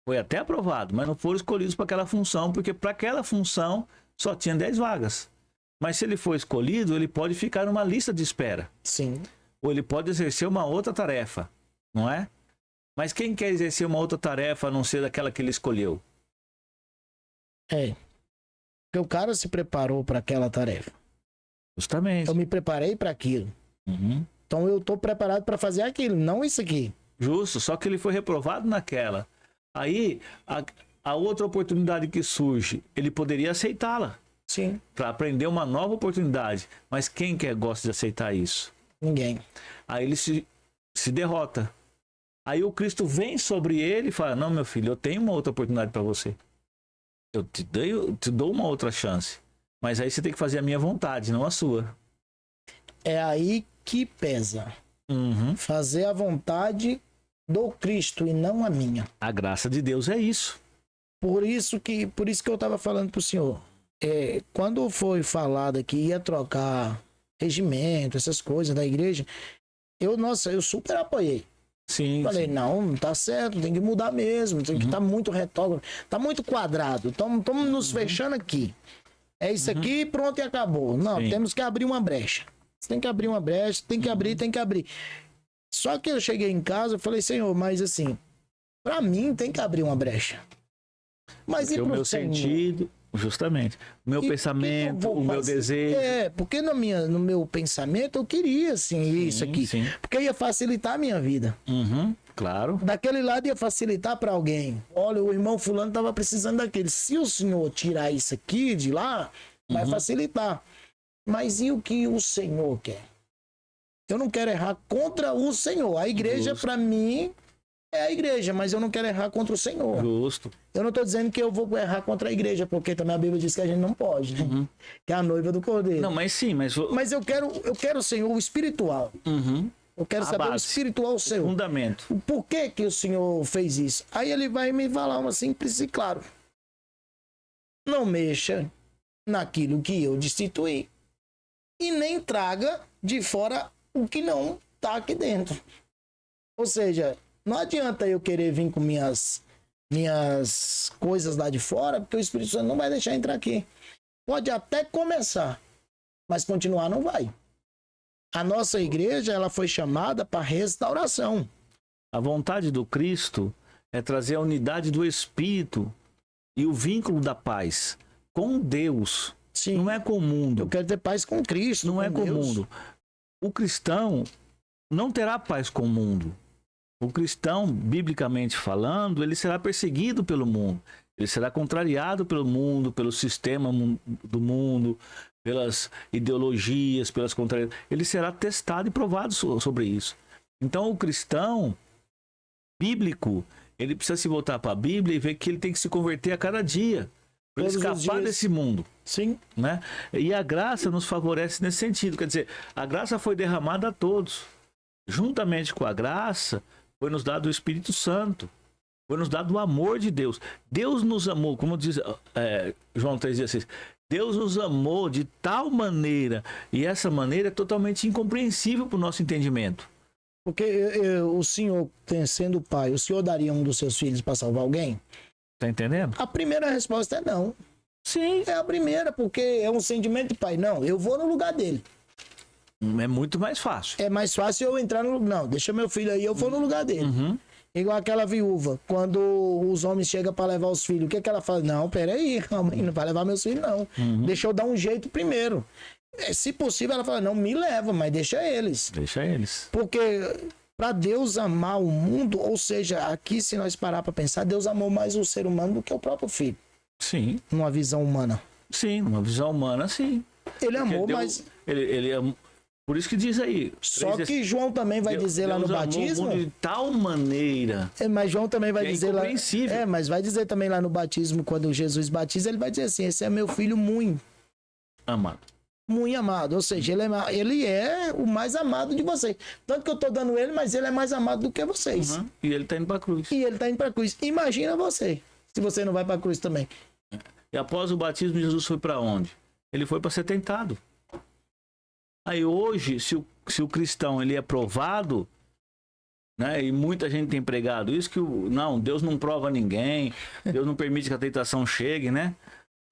[SPEAKER 2] Foi até aprovado, mas não foram escolhidos para aquela função, porque para aquela função só tinha 10 vagas. Mas se ele for escolhido, ele pode ficar numa lista de espera.
[SPEAKER 3] Sim.
[SPEAKER 2] Ou ele pode exercer uma outra tarefa, não é? Mas quem quer exercer uma outra tarefa a não ser daquela que ele escolheu?
[SPEAKER 3] É. Porque o cara se preparou para aquela tarefa.
[SPEAKER 2] Justamente.
[SPEAKER 3] Eu me preparei para aquilo.
[SPEAKER 2] Uhum.
[SPEAKER 3] Então eu estou preparado para fazer aquilo, não isso aqui.
[SPEAKER 2] Justo, só que ele foi reprovado naquela. Aí, a outra oportunidade que surge, ele poderia aceitá-la.
[SPEAKER 3] Sim.
[SPEAKER 2] Para aprender uma nova oportunidade. Mas quem gosta de aceitar isso?
[SPEAKER 3] Ninguém.
[SPEAKER 2] Aí ele se derrota. Aí o Cristo vem sobre ele e fala: não, meu filho, eu tenho uma outra oportunidade para você. Eu te dou uma outra chance. Mas aí você tem que fazer a minha vontade, não a sua.
[SPEAKER 3] É aí que pesa.
[SPEAKER 2] Uhum.
[SPEAKER 3] Fazer a vontade do Cristo e não a minha.
[SPEAKER 2] A graça de Deus é isso.
[SPEAKER 3] Por isso que eu estava falando para o senhor. Quando foi falado que ia trocar regimento, essas coisas da igreja, eu super apoiei.
[SPEAKER 2] Sim.
[SPEAKER 3] Falei,
[SPEAKER 2] sim.
[SPEAKER 3] Não tá certo, tem que mudar mesmo, tem que estar muito retógrafo, tá muito quadrado, estamos nos fechando aqui. É isso aqui, pronto e acabou. Não,
[SPEAKER 2] Sim.
[SPEAKER 3] temos que abrir uma brecha. Tem que abrir uma brecha, tem que abrir, tem que abrir. Só que eu cheguei em casa e falei, Senhor, mas assim, para mim tem que abrir uma brecha. Mas
[SPEAKER 2] porque
[SPEAKER 3] e
[SPEAKER 2] o meu
[SPEAKER 3] Senhor?
[SPEAKER 2] sentido, justamente, o meu pensamento, o meu desejo.
[SPEAKER 3] Porque no meu pensamento eu queria, assim, isso aqui.
[SPEAKER 2] Sim.
[SPEAKER 3] Porque ia facilitar a minha vida.
[SPEAKER 2] Uhum, claro.
[SPEAKER 3] Daquele lado ia facilitar para alguém. Olha, o irmão fulano estava precisando daquele. Se o senhor tirar isso aqui de lá, vai facilitar. Mas e o que o Senhor quer? Eu não quero errar contra o Senhor. A igreja, para mim, é a igreja, mas eu não quero errar contra o Senhor.
[SPEAKER 2] Justo.
[SPEAKER 3] Eu não estou dizendo que eu vou errar contra a igreja, porque também a Bíblia diz que a gente não pode, né? Que é a noiva do Cordeiro.
[SPEAKER 2] Não, mas sim, mas
[SPEAKER 3] eu quero, Senhor, o espiritual. Eu quero saber o espiritual seu.
[SPEAKER 2] O fundamento.
[SPEAKER 3] Por que o Senhor fez isso? Aí ele vai me falar uma simples e claro. Não mexa naquilo que eu destituí. E nem traga de fora o que não está aqui dentro. Ou seja, não adianta eu querer vir com minhas coisas lá de fora, porque o Espírito Santo não vai deixar entrar aqui. Pode até começar, mas continuar não vai. A nossa igreja, ela foi chamada para restauração.
[SPEAKER 2] A vontade do Cristo é trazer a unidade do Espírito e o vínculo da paz com Deus.
[SPEAKER 3] Sim.
[SPEAKER 2] Não é com o mundo.
[SPEAKER 3] Eu quero ter paz com Cristo.
[SPEAKER 2] Não é com o
[SPEAKER 3] Deus.
[SPEAKER 2] mundo. O cristão não terá paz com o mundo. O cristão, biblicamente falando, ele será perseguido pelo mundo. Ele será contrariado pelo mundo, pelo sistema do mundo, pelas ideologias, pelas contrariedades. Ele será testado e provado sobre isso. Então, o cristão bíblico, ele precisa se voltar para a Bíblia e ver que ele tem que se converter a cada dia para ele escapar desse mundo.
[SPEAKER 3] Sim.
[SPEAKER 2] Né? E a graça nos favorece nesse sentido. Quer dizer, a graça foi derramada a todos. Juntamente com a graça, foi nos dado o Espírito Santo. Foi nos dado o amor de Deus. Deus nos amou, como diz João 3,16. Deus nos amou de tal maneira, e essa maneira é totalmente incompreensível para o nosso entendimento.
[SPEAKER 3] Porque o senhor, sendo pai, o senhor daria um dos seus filhos para salvar alguém?
[SPEAKER 2] Tá entendendo?
[SPEAKER 3] A primeira resposta é não.
[SPEAKER 2] Sim.
[SPEAKER 3] É a primeira, porque é um sentimento de pai. Não, eu vou no lugar dele.
[SPEAKER 2] É muito mais fácil.
[SPEAKER 3] É mais fácil eu entrar no... Não, deixa meu filho aí, eu vou no lugar dele. Igual aquela viúva, quando os homens chegam para levar os filhos, o que ela fala? Não, peraí, calma aí, não vai levar meus filhos, não. Deixa eu dar um jeito primeiro. Se possível, ela fala, não, me leva, mas deixa eles.
[SPEAKER 2] Deixa eles.
[SPEAKER 3] Porque para Deus amar o mundo, ou seja, aqui se nós parar para pensar, Deus amou mais o ser humano do que o próprio filho.
[SPEAKER 2] Sim.
[SPEAKER 3] Numa visão humana.
[SPEAKER 2] Sim, numa visão humana, sim.
[SPEAKER 3] Ele amou, mas...
[SPEAKER 2] Ele amou. Por isso que diz aí.
[SPEAKER 3] Só que João também vai dizer lá no batismo.
[SPEAKER 2] De tal maneira.
[SPEAKER 3] Mas João também vai dizer lá. Mas vai dizer também lá no batismo, quando Jesus batiza, ele vai dizer assim: esse é meu filho muito
[SPEAKER 2] amado.
[SPEAKER 3] Muito amado. Ou seja, ele é o mais amado de vocês. Tanto que eu tô dando ele, mas ele é mais amado do que vocês.
[SPEAKER 2] E ele tá indo pra cruz.
[SPEAKER 3] Imagina você, se você não vai pra cruz também.
[SPEAKER 2] E após o batismo, Jesus foi pra onde? Ele foi pra ser tentado. Aí hoje, se o cristão ele é provado, né, e muita gente tem pregado isso, que não, Deus não prova ninguém, Deus não permite que a tentação chegue, né?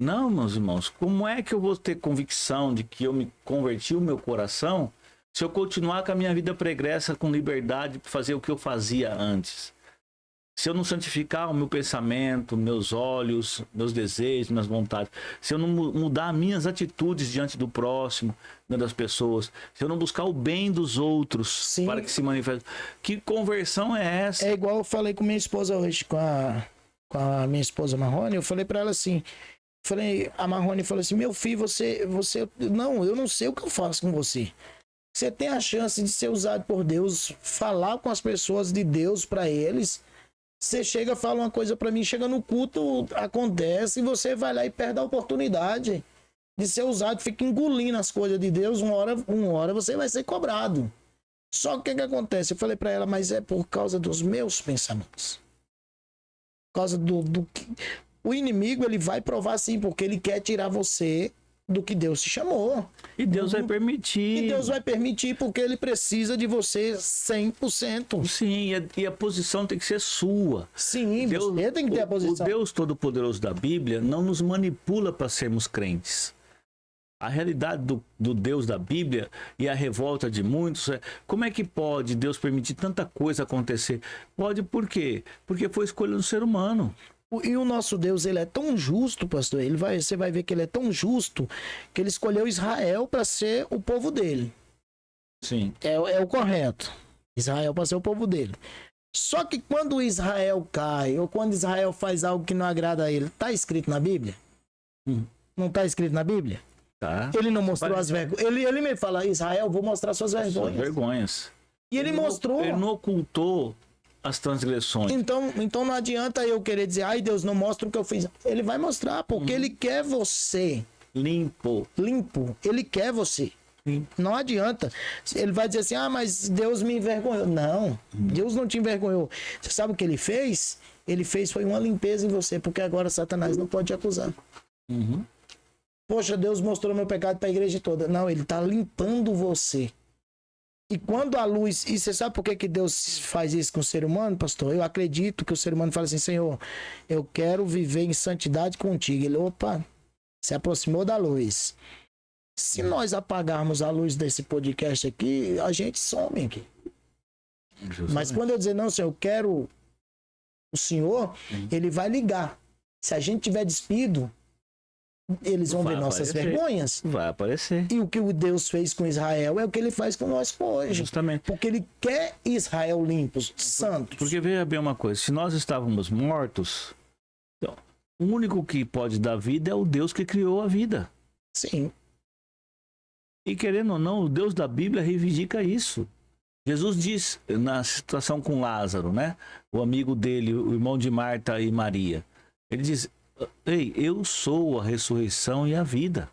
[SPEAKER 2] Não, meus irmãos, como é que eu vou ter convicção de que eu me converti o meu coração se eu continuar com a minha vida pregressa, com liberdade para fazer o que eu fazia antes? Se eu não santificar o meu pensamento, meus olhos, meus desejos, minhas vontades, se eu não mudar minhas atitudes diante do próximo, das pessoas, se eu não buscar o bem dos outros, sim, para que se manifeste. Que conversão é essa?
[SPEAKER 3] É igual eu falei com minha esposa hoje, com a minha esposa Marrone, eu falei para ela assim, a Marrone falou assim, meu filho, você, não, eu não sei o que eu faço com você. Você tem a chance de ser usado por Deus, falar com as pessoas de Deus para eles. Você chega, fala uma coisa para mim, chega no culto, acontece, e você vai lá e perde a oportunidade de ser usado, fica engolindo as coisas de Deus, uma hora você vai ser cobrado. Só que o que acontece? Eu falei para ela, mas é por causa dos meus pensamentos. Por causa do que... O inimigo, ele vai provar sim, porque ele quer tirar você do que Deus te chamou.
[SPEAKER 2] E Deus vai permitir.
[SPEAKER 3] E Deus vai permitir, porque ele precisa de você 100%.
[SPEAKER 2] Sim, e a posição tem que ser sua.
[SPEAKER 3] Sim, Deus, você tem que ter a posição.
[SPEAKER 2] O Deus Todo-Poderoso da Bíblia não nos manipula para sermos crentes. A realidade do Deus da Bíblia e a revolta de muitos é: como é que pode Deus permitir tanta coisa acontecer? Pode por quê? Porque foi escolha do ser humano.
[SPEAKER 3] E o nosso Deus, ele é tão justo, pastor, você vai ver que ele é tão justo que ele escolheu Israel para ser o povo dele.
[SPEAKER 2] Sim.
[SPEAKER 3] É o correto. Israel para ser o povo dele. Só que quando Israel cai, ou quando Israel faz algo que não agrada a ele, tá escrito na Bíblia? Não tá escrito na Bíblia?
[SPEAKER 2] Tá.
[SPEAKER 3] Ele não mostrou as vergonhas. Ele me fala, Israel, vou mostrar suas vergonhas.
[SPEAKER 2] Suas vergonhas.
[SPEAKER 3] E ele mostrou.
[SPEAKER 2] Ele não ocultou as transgressões.
[SPEAKER 3] Então não adianta eu querer dizer, ai, Deus não mostra o que eu fiz. Ele vai mostrar, porque ele quer você
[SPEAKER 2] limpo.
[SPEAKER 3] Ele quer você. Não adianta. Ele vai dizer assim, mas Deus me envergonhou. Não, Deus não te envergonhou. Você sabe o que ele fez? Ele fez foi uma limpeza em você, porque agora Satanás não pode te acusar. Poxa, Deus mostrou meu pecado para a igreja toda. Não, ele está limpando você. E quando a luz... E você sabe por que Deus faz isso com o ser humano, pastor? Eu acredito que o ser humano fala assim, Senhor, eu quero viver em santidade contigo. Ele, se aproximou da luz. Se nós apagarmos a luz desse podcast aqui, a gente some aqui. Mas quando eu dizer, não, Senhor, eu quero o Senhor, ele vai ligar. Se a gente tiver despido, eles vão ver nossas vergonhas.
[SPEAKER 2] Vai aparecer.
[SPEAKER 3] E o que o Deus fez com Israel é o que ele faz com nós hoje.
[SPEAKER 2] Justamente.
[SPEAKER 3] Porque ele quer Israel limpos, santos.
[SPEAKER 2] Porque veja bem uma coisa, se nós estávamos mortos, então, o único que pode dar vida é o Deus que criou a vida.
[SPEAKER 3] Sim.
[SPEAKER 2] E querendo ou não, o Deus da Bíblia reivindica isso. Jesus diz na situação com Lázaro, né? O amigo dele, o irmão de Marta e Maria. Ele diz, ei, eu sou a ressurreição e a vida.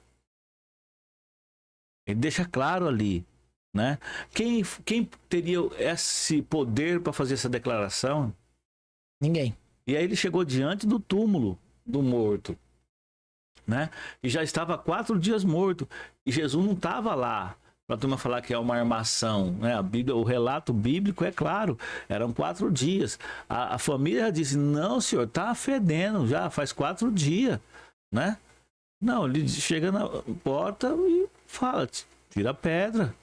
[SPEAKER 2] Ele deixa claro ali, né? Quem teria esse poder para fazer essa declaração?
[SPEAKER 3] Ninguém.
[SPEAKER 2] E aí ele chegou diante do túmulo do morto, né? E já estava 4 dias morto. E Jesus não estava lá para a turma falar que é uma armação, né? A Bíblia, o relato bíblico é claro, eram 4 dias. A família já disse, não, senhor, tá fedendo já, faz 4 dias, né? Não, ele chega na porta e fala, tira a pedra.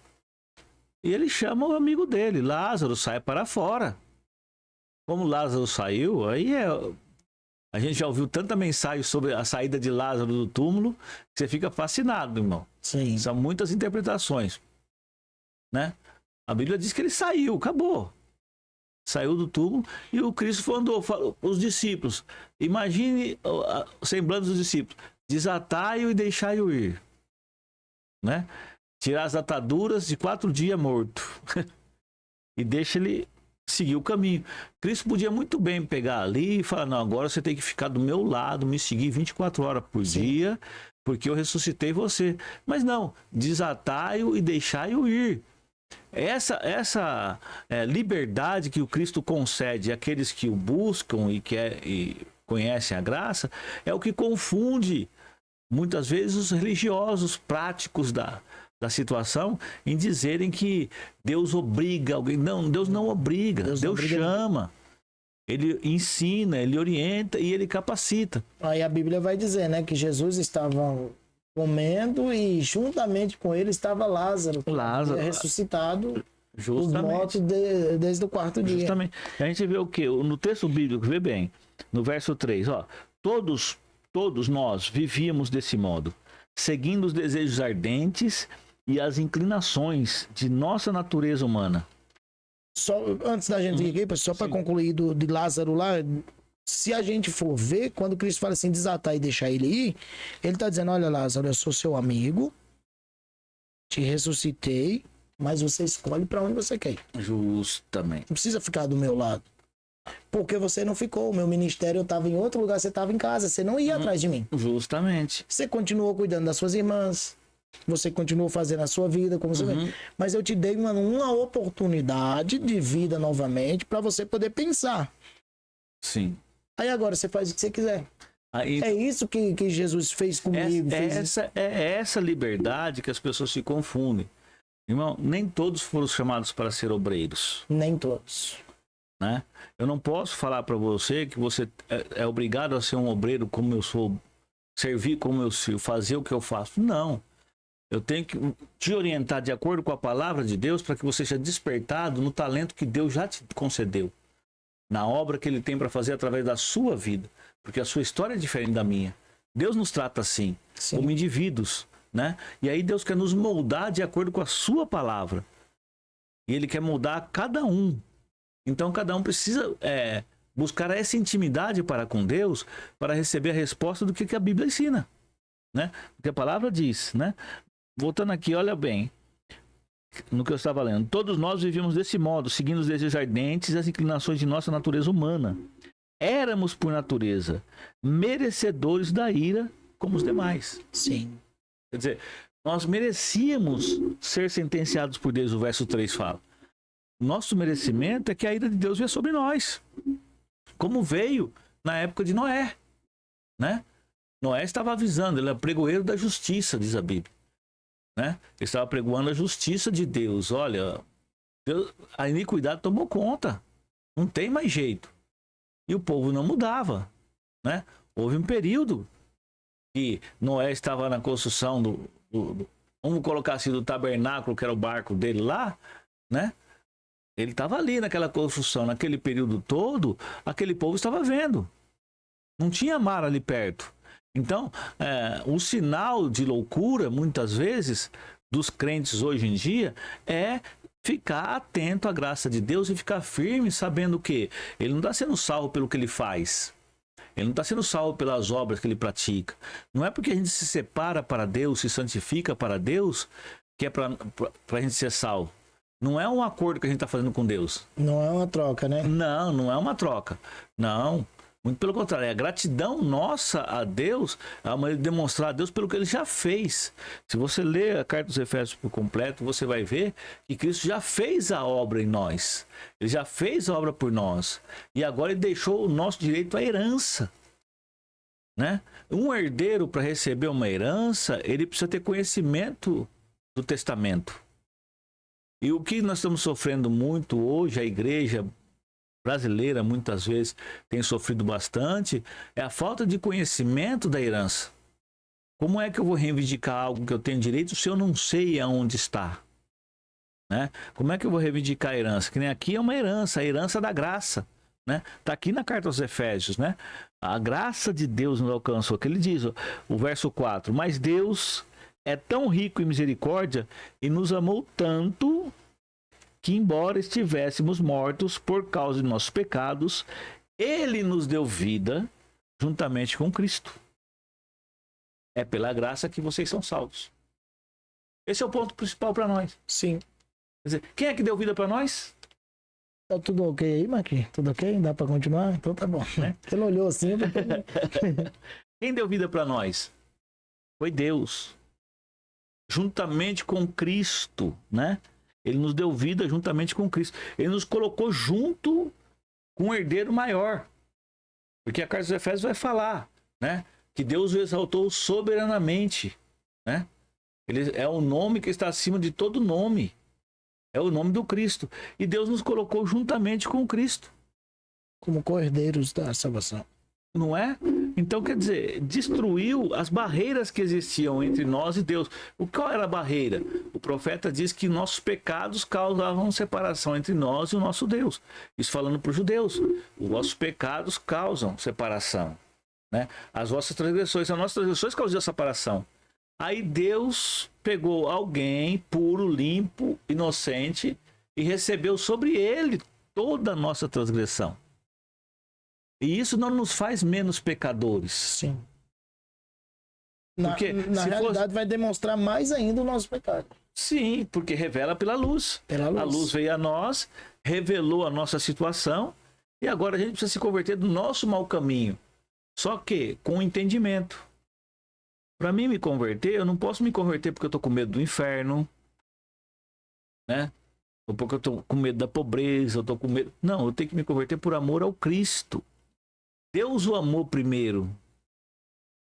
[SPEAKER 2] E ele chama o amigo dele, Lázaro, sai para fora. Como Lázaro saiu, aí a gente já ouviu tanta mensagem sobre a saída de Lázaro do túmulo, que você fica fascinado, irmão.
[SPEAKER 3] Sim.
[SPEAKER 2] São muitas interpretações, né? A Bíblia diz que ele saiu, acabou. Saiu do túmulo e o Cristo andou, os discípulos. Imagine o semblante dos discípulos. Desatai-o e deixai-o ir, né? Tirar as ataduras de 4 dias morto e deixa ele seguir o caminho. Cristo podia muito bem pegar ali e falar, não, agora você tem que ficar do meu lado, me seguir 24 horas por dia, porque eu ressuscitei você. Mas não, desatai-o e deixai-o ir. Essa liberdade que o Cristo concede àqueles que o buscam e conhecem a graça, é o que confunde muitas vezes os religiosos práticos da situação em dizerem que Deus obriga alguém. Não, Deus não obriga, Deus chama. Ele ensina, ele orienta e ele capacita.
[SPEAKER 3] Aí a Bíblia vai dizer, né, que Jesus estava comendo e juntamente com ele estava Lázaro ressuscitado dos mortos desde o 4º dia.
[SPEAKER 2] Justamente. A gente vê o quê? No texto bíblico, vê bem, no verso 3, ó, todos nós vivíamos desse modo, seguindo os desejos ardentes e as inclinações de nossa natureza humana.
[SPEAKER 3] Só antes da gente ir aqui, só para concluir de Lázaro lá, se a gente for ver, quando Cristo fala assim, desatar e deixar ele ir, ele está dizendo, olha Lázaro, eu sou seu amigo, te ressuscitei, mas você escolhe para onde você quer ir.
[SPEAKER 2] Justamente.
[SPEAKER 3] Não precisa ficar do meu lado. Porque você não ficou, o meu ministério estava em outro lugar, você estava em casa, você não ia atrás de mim.
[SPEAKER 2] Justamente.
[SPEAKER 3] Você continuou cuidando das suas irmãs, você continuou fazendo a sua vida, como você vê. Mas eu te dei uma oportunidade de vida novamente para você poder pensar.
[SPEAKER 2] Sim.
[SPEAKER 3] Aí agora você faz o que você quiser.
[SPEAKER 2] Aí,
[SPEAKER 3] é isso que Jesus fez comigo.
[SPEAKER 2] Essa liberdade que as pessoas se confundem. Irmão, nem todos foram chamados para ser obreiros.
[SPEAKER 3] Nem todos.
[SPEAKER 2] Né? Eu não posso falar para você que você é obrigado a ser um obreiro como eu sou, servir como eu sirvo, fazer o que eu faço. Não. Eu tenho que te orientar de acordo com a palavra de Deus para que você seja despertado no talento que Deus já te concedeu, na obra que Ele tem para fazer através da sua vida, porque a sua história é diferente da minha. Deus nos trata assim, como indivíduos, né? E aí Deus quer nos moldar de acordo com a sua palavra. E Ele quer moldar cada um. Então cada um precisa buscar essa intimidade para com Deus para receber a resposta do que a Bíblia ensina, né? O que a palavra diz, né? Voltando aqui, olha bem no que eu estava lendo. Todos nós vivíamos desse modo, seguindo os desejos ardentes e as inclinações de nossa natureza humana. Éramos, por natureza, merecedores da ira como os demais.
[SPEAKER 3] Sim.
[SPEAKER 2] Quer dizer, nós merecíamos ser sentenciados por Deus, o verso 3 fala. Nosso merecimento é que a ira de Deus venha sobre nós, como veio na época de Noé, né? Noé estava avisando, ele é pregoeiro da justiça, diz a Bíblia, né? Ele estava pregoando a justiça de Deus. Olha, Deus, a iniquidade tomou conta, não tem mais jeito. E o povo não mudava, né? Houve um período que Noé estava na construção vamos colocar assim, do tabernáculo, que era o barco dele lá, né? Ele estava ali naquela construção, naquele período todo, aquele povo estava vendo. Não tinha mar ali perto. Então, o sinal de loucura, muitas vezes, dos crentes hoje em dia, é ficar atento à graça de Deus e ficar firme, sabendo que ele não está sendo salvo pelo que ele faz. Ele não está sendo salvo pelas obras que ele pratica. Não é porque a gente se separa para Deus, se santifica para Deus, que é para a gente ser salvo. Não é um acordo que a gente está fazendo com Deus.
[SPEAKER 3] Não é uma troca, né?
[SPEAKER 2] Não, não é uma troca. Não, muito pelo contrário. É a gratidão nossa a Deus, é uma maneira de demonstrar a Deus pelo que Ele já fez. Se você ler a carta dos Efésios por completo, você vai ver que Cristo já fez a obra em nós. Ele já fez a obra por nós. E agora Ele deixou o nosso direito à herança, né? Um herdeiro, para receber uma herança, ele precisa ter conhecimento do testamento. E o que nós estamos sofrendo muito hoje, a igreja brasileira muitas vezes tem sofrido bastante, é a falta de conhecimento da herança. Como é que eu vou reivindicar algo que eu tenho direito se eu não sei aonde está? Né? Como é que eu vou reivindicar a herança? Que nem aqui é uma herança, a herança da graça. Né? Tá aqui na carta aos Efésios, né? A graça de Deus nos alcançou, que ele diz, o verso 4, mas Deus é tão rico em misericórdia e nos amou tanto que, embora estivéssemos mortos por causa de nossos pecados, ele nos deu vida juntamente com Cristo. É pela graça que vocês são salvos. Esse é o ponto principal para nós.
[SPEAKER 3] Sim.
[SPEAKER 2] Quer dizer, quem é que deu vida para nós?
[SPEAKER 3] Tá tudo ok aí, Marquinhos? Tudo ok? Dá pra continuar? Então tá bom, né? Ele olhou assim.
[SPEAKER 2] Quem deu vida para nós? Foi Deus. Juntamente com Cristo, né? Ele nos deu vida juntamente com Cristo. Ele nos colocou junto com um herdeiro maior. Porque a carta dos Efésios vai falar, né? Que Deus o exaltou soberanamente, né? Ele é o nome que está acima de todo nome. É o nome do Cristo. E Deus nos colocou juntamente com o Cristo.
[SPEAKER 3] Como co-herdeiros da salvação.
[SPEAKER 2] Não é? Então, quer dizer, destruiu as barreiras que existiam entre nós e Deus. Qual era a barreira? O profeta diz que nossos pecados causavam separação entre nós e o nosso Deus. Isso falando para os judeus. Os vossos pecados causam separação. Né? As vossas transgressões causam separação. Aí Deus pegou alguém puro, limpo, inocente e recebeu sobre ele toda a nossa transgressão. E isso não nos faz menos pecadores.
[SPEAKER 3] Sim. Na
[SPEAKER 2] se
[SPEAKER 3] realidade vai demonstrar mais ainda o nosso pecado.
[SPEAKER 2] Sim, porque revela pela luz. A luz veio a nós, revelou a nossa situação e agora a gente precisa se converter do nosso mau caminho. Só que com entendimento. Para mim me converter, eu não posso me converter porque eu tô com medo do inferno, né? Ou porque eu tô com medo da pobreza, eu tô com medo... Não, eu tenho que me converter por amor ao Cristo. Deus o amou primeiro.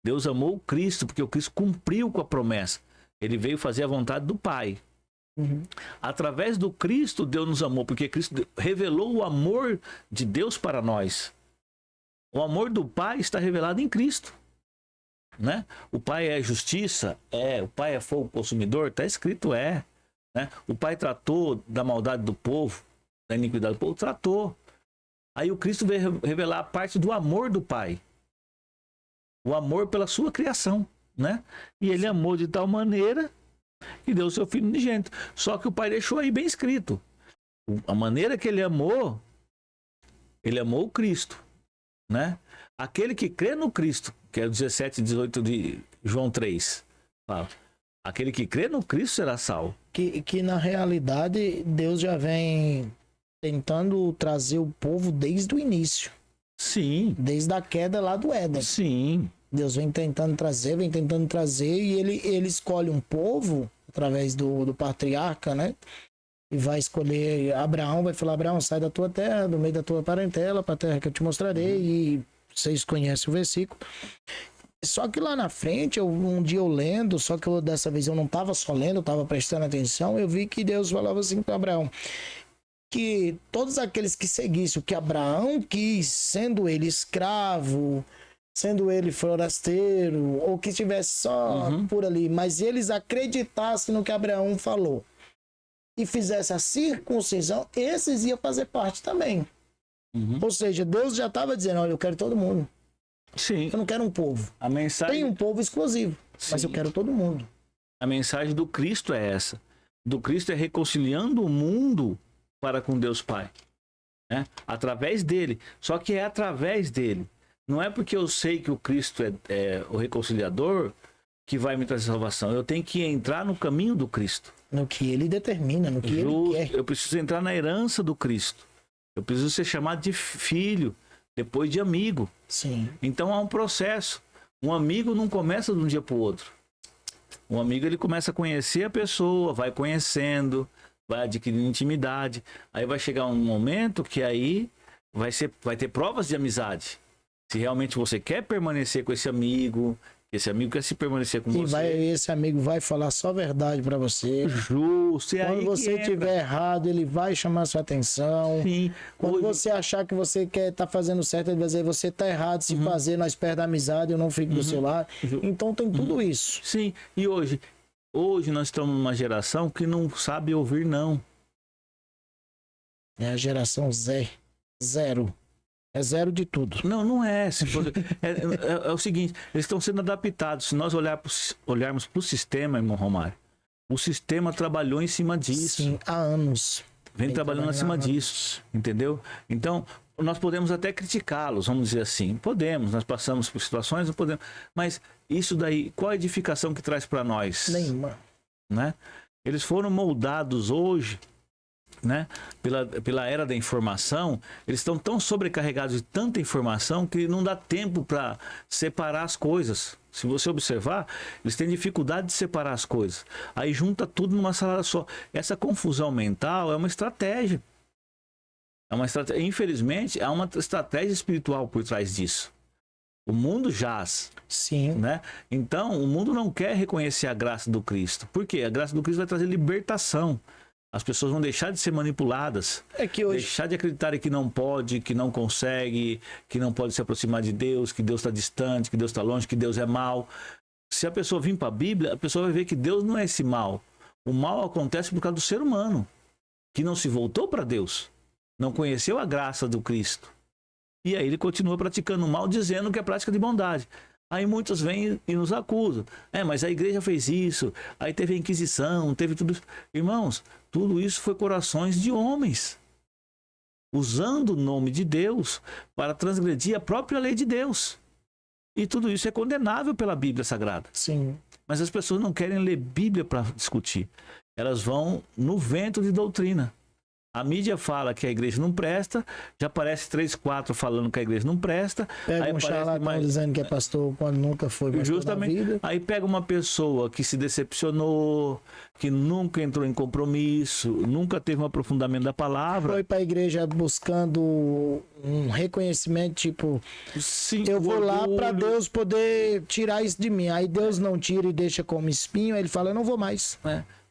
[SPEAKER 2] Deus amou o Cristo, porque o Cristo cumpriu com a promessa. Ele veio fazer a vontade do Pai.
[SPEAKER 3] Uhum.
[SPEAKER 2] Através do Cristo, Deus nos amou, porque Cristo revelou o amor de Deus para nós. O amor do Pai está revelado em Cristo. Né? O Pai é justiça? É. O Pai é fogo consumidor? Está escrito, é. Né? O Pai tratou da maldade do povo, da iniquidade do povo? Tratou. Aí o Cristo veio revelar a parte do amor do Pai. O amor pela sua criação. Né? E ele amou de tal maneira que deu o seu Filho unigênito. Só que o Pai deixou aí bem escrito. A maneira que ele amou o Cristo. Né? Aquele que crê no Cristo, que é o 17 e 18 de João 3, fala, aquele que crê no Cristo será salvo.
[SPEAKER 3] Que na realidade Deus já vem tentando trazer o povo desde o início.
[SPEAKER 2] Sim.
[SPEAKER 3] Desde a queda lá do Éden.
[SPEAKER 2] Sim.
[SPEAKER 3] Deus vem tentando trazer e ele escolhe um povo através do patriarca, né? E vai escolher Abraão, vai falar, Abraão, sai da tua terra, do meio da tua parentela, para a terra que eu te mostrarei. E vocês conhecem o versículo. Só que lá na frente, um dia eu lendo, só que dessa vez eu não estava só lendo, eu estava prestando atenção, eu vi que Deus falava assim para Abraão, que todos aqueles que seguissem o que Abraão quis, sendo ele escravo, sendo ele forasteiro, ou que estivesse só por ali, mas eles acreditassem no que Abraão falou e fizesse a circuncisão, esses iam fazer parte também. Ou seja, Deus já estava dizendo, olha, eu quero todo mundo.
[SPEAKER 2] Sim.
[SPEAKER 3] Eu não quero um povo.
[SPEAKER 2] A mensagem...
[SPEAKER 3] Tem um povo exclusivo, mas eu quero todo mundo.
[SPEAKER 2] A mensagem do Cristo é essa. Do Cristo é reconciliando o mundo para com Deus Pai. Né? Através dele. Só que é através dele. Não é porque eu sei que o Cristo é o reconciliador que vai me trazer salvação. Eu tenho que entrar no caminho do Cristo.
[SPEAKER 3] No que ele determina, no que ele quer.
[SPEAKER 2] Eu preciso entrar na herança do Cristo. Eu preciso ser chamado de filho, depois de amigo.
[SPEAKER 3] Sim.
[SPEAKER 2] Então há um processo. Um amigo não começa de um dia para o outro. Um amigo, ele começa a conhecer a pessoa, vai conhecendo, vai adquirindo intimidade. Aí vai chegar um momento que aí vai ter provas de amizade. Se realmente você quer permanecer com esse amigo, que Esse amigo quer se permanecer com
[SPEAKER 3] E
[SPEAKER 2] você.
[SPEAKER 3] esse amigo vai falar só a verdade para você.
[SPEAKER 2] Justo. E
[SPEAKER 3] Quando
[SPEAKER 2] aí
[SPEAKER 3] você estiver errado, ele vai chamar sua atenção.
[SPEAKER 2] Sim.
[SPEAKER 3] Quando você achar que você quer estar fazendo certo, ele vai dizer, você está errado, se fazer, nós perdemos a amizade, eu não fico do seu lado. Então tem tudo isso.
[SPEAKER 2] Sim. E hoje nós estamos numa geração que não sabe ouvir não.
[SPEAKER 3] É a geração zero. É zero de tudo.
[SPEAKER 2] Não é. É o seguinte, eles estão sendo adaptados. Se nós olharmos para o sistema, irmão Romário, o sistema trabalhou em cima disso.
[SPEAKER 3] Sim, há anos.
[SPEAKER 2] Vem trabalhando acima disso, entendeu? Então, nós podemos até criticá-los, vamos dizer assim. Podemos, nós passamos por situações, não podemos. Mas isso daí, qual a edificação que traz para nós?
[SPEAKER 3] Nenhuma.
[SPEAKER 2] Né? Eles foram moldados hoje, né? Pela era da informação, eles estão tão sobrecarregados de tanta informação que não dá tempo para separar as coisas. Se você observar, eles têm dificuldade de separar as coisas. Aí junta tudo numa salada só. Essa confusão mental é uma estratégia. Infelizmente, há uma estratégia espiritual por trás disso. O mundo jaz.
[SPEAKER 3] Sim.
[SPEAKER 2] Né? Então, o mundo não quer reconhecer a graça do Cristo. Por quê? A graça do Cristo vai trazer libertação. As pessoas vão deixar de ser manipuladas, deixar de acreditarem que não pode, que não consegue, que não pode se aproximar de Deus, que Deus está distante, que Deus está longe, que Deus é mal. Se a pessoa vir para a Bíblia, a pessoa vai ver que Deus não é esse mal. O mal acontece por causa do ser humano, que não se voltou para Deus, não conheceu a graça do Cristo. E aí ele continua praticando o mal, dizendo que é prática de bondade. Aí muitos vêm e nos acusam. Mas a igreja fez isso, aí teve a Inquisição, teve tudo isso. Irmãos, tudo isso foi corações de homens, usando o nome de Deus para transgredir a própria lei de Deus. E tudo isso é condenável pela Bíblia Sagrada.
[SPEAKER 3] Sim.
[SPEAKER 2] Mas as pessoas não querem ler Bíblia para discutir. Elas vão no vento de doutrina. A mídia fala que a igreja não presta, já aparece 3, 4 falando que a igreja não presta.
[SPEAKER 3] Pega
[SPEAKER 2] aí
[SPEAKER 3] um charlatão dizendo que é pastor quando nunca foi pastor.
[SPEAKER 2] Justamente.
[SPEAKER 3] Na vida.
[SPEAKER 2] Aí pega uma pessoa que se decepcionou, que nunca entrou em compromisso, nunca teve um aprofundamento da palavra.
[SPEAKER 3] Foi para a igreja buscando um reconhecimento, tipo,
[SPEAKER 2] sim,
[SPEAKER 3] eu vou
[SPEAKER 2] orgulho.
[SPEAKER 3] lá para Deus poder tirar isso de mim. Aí Deus não tira e deixa como espinho, aí ele fala, eu não vou mais.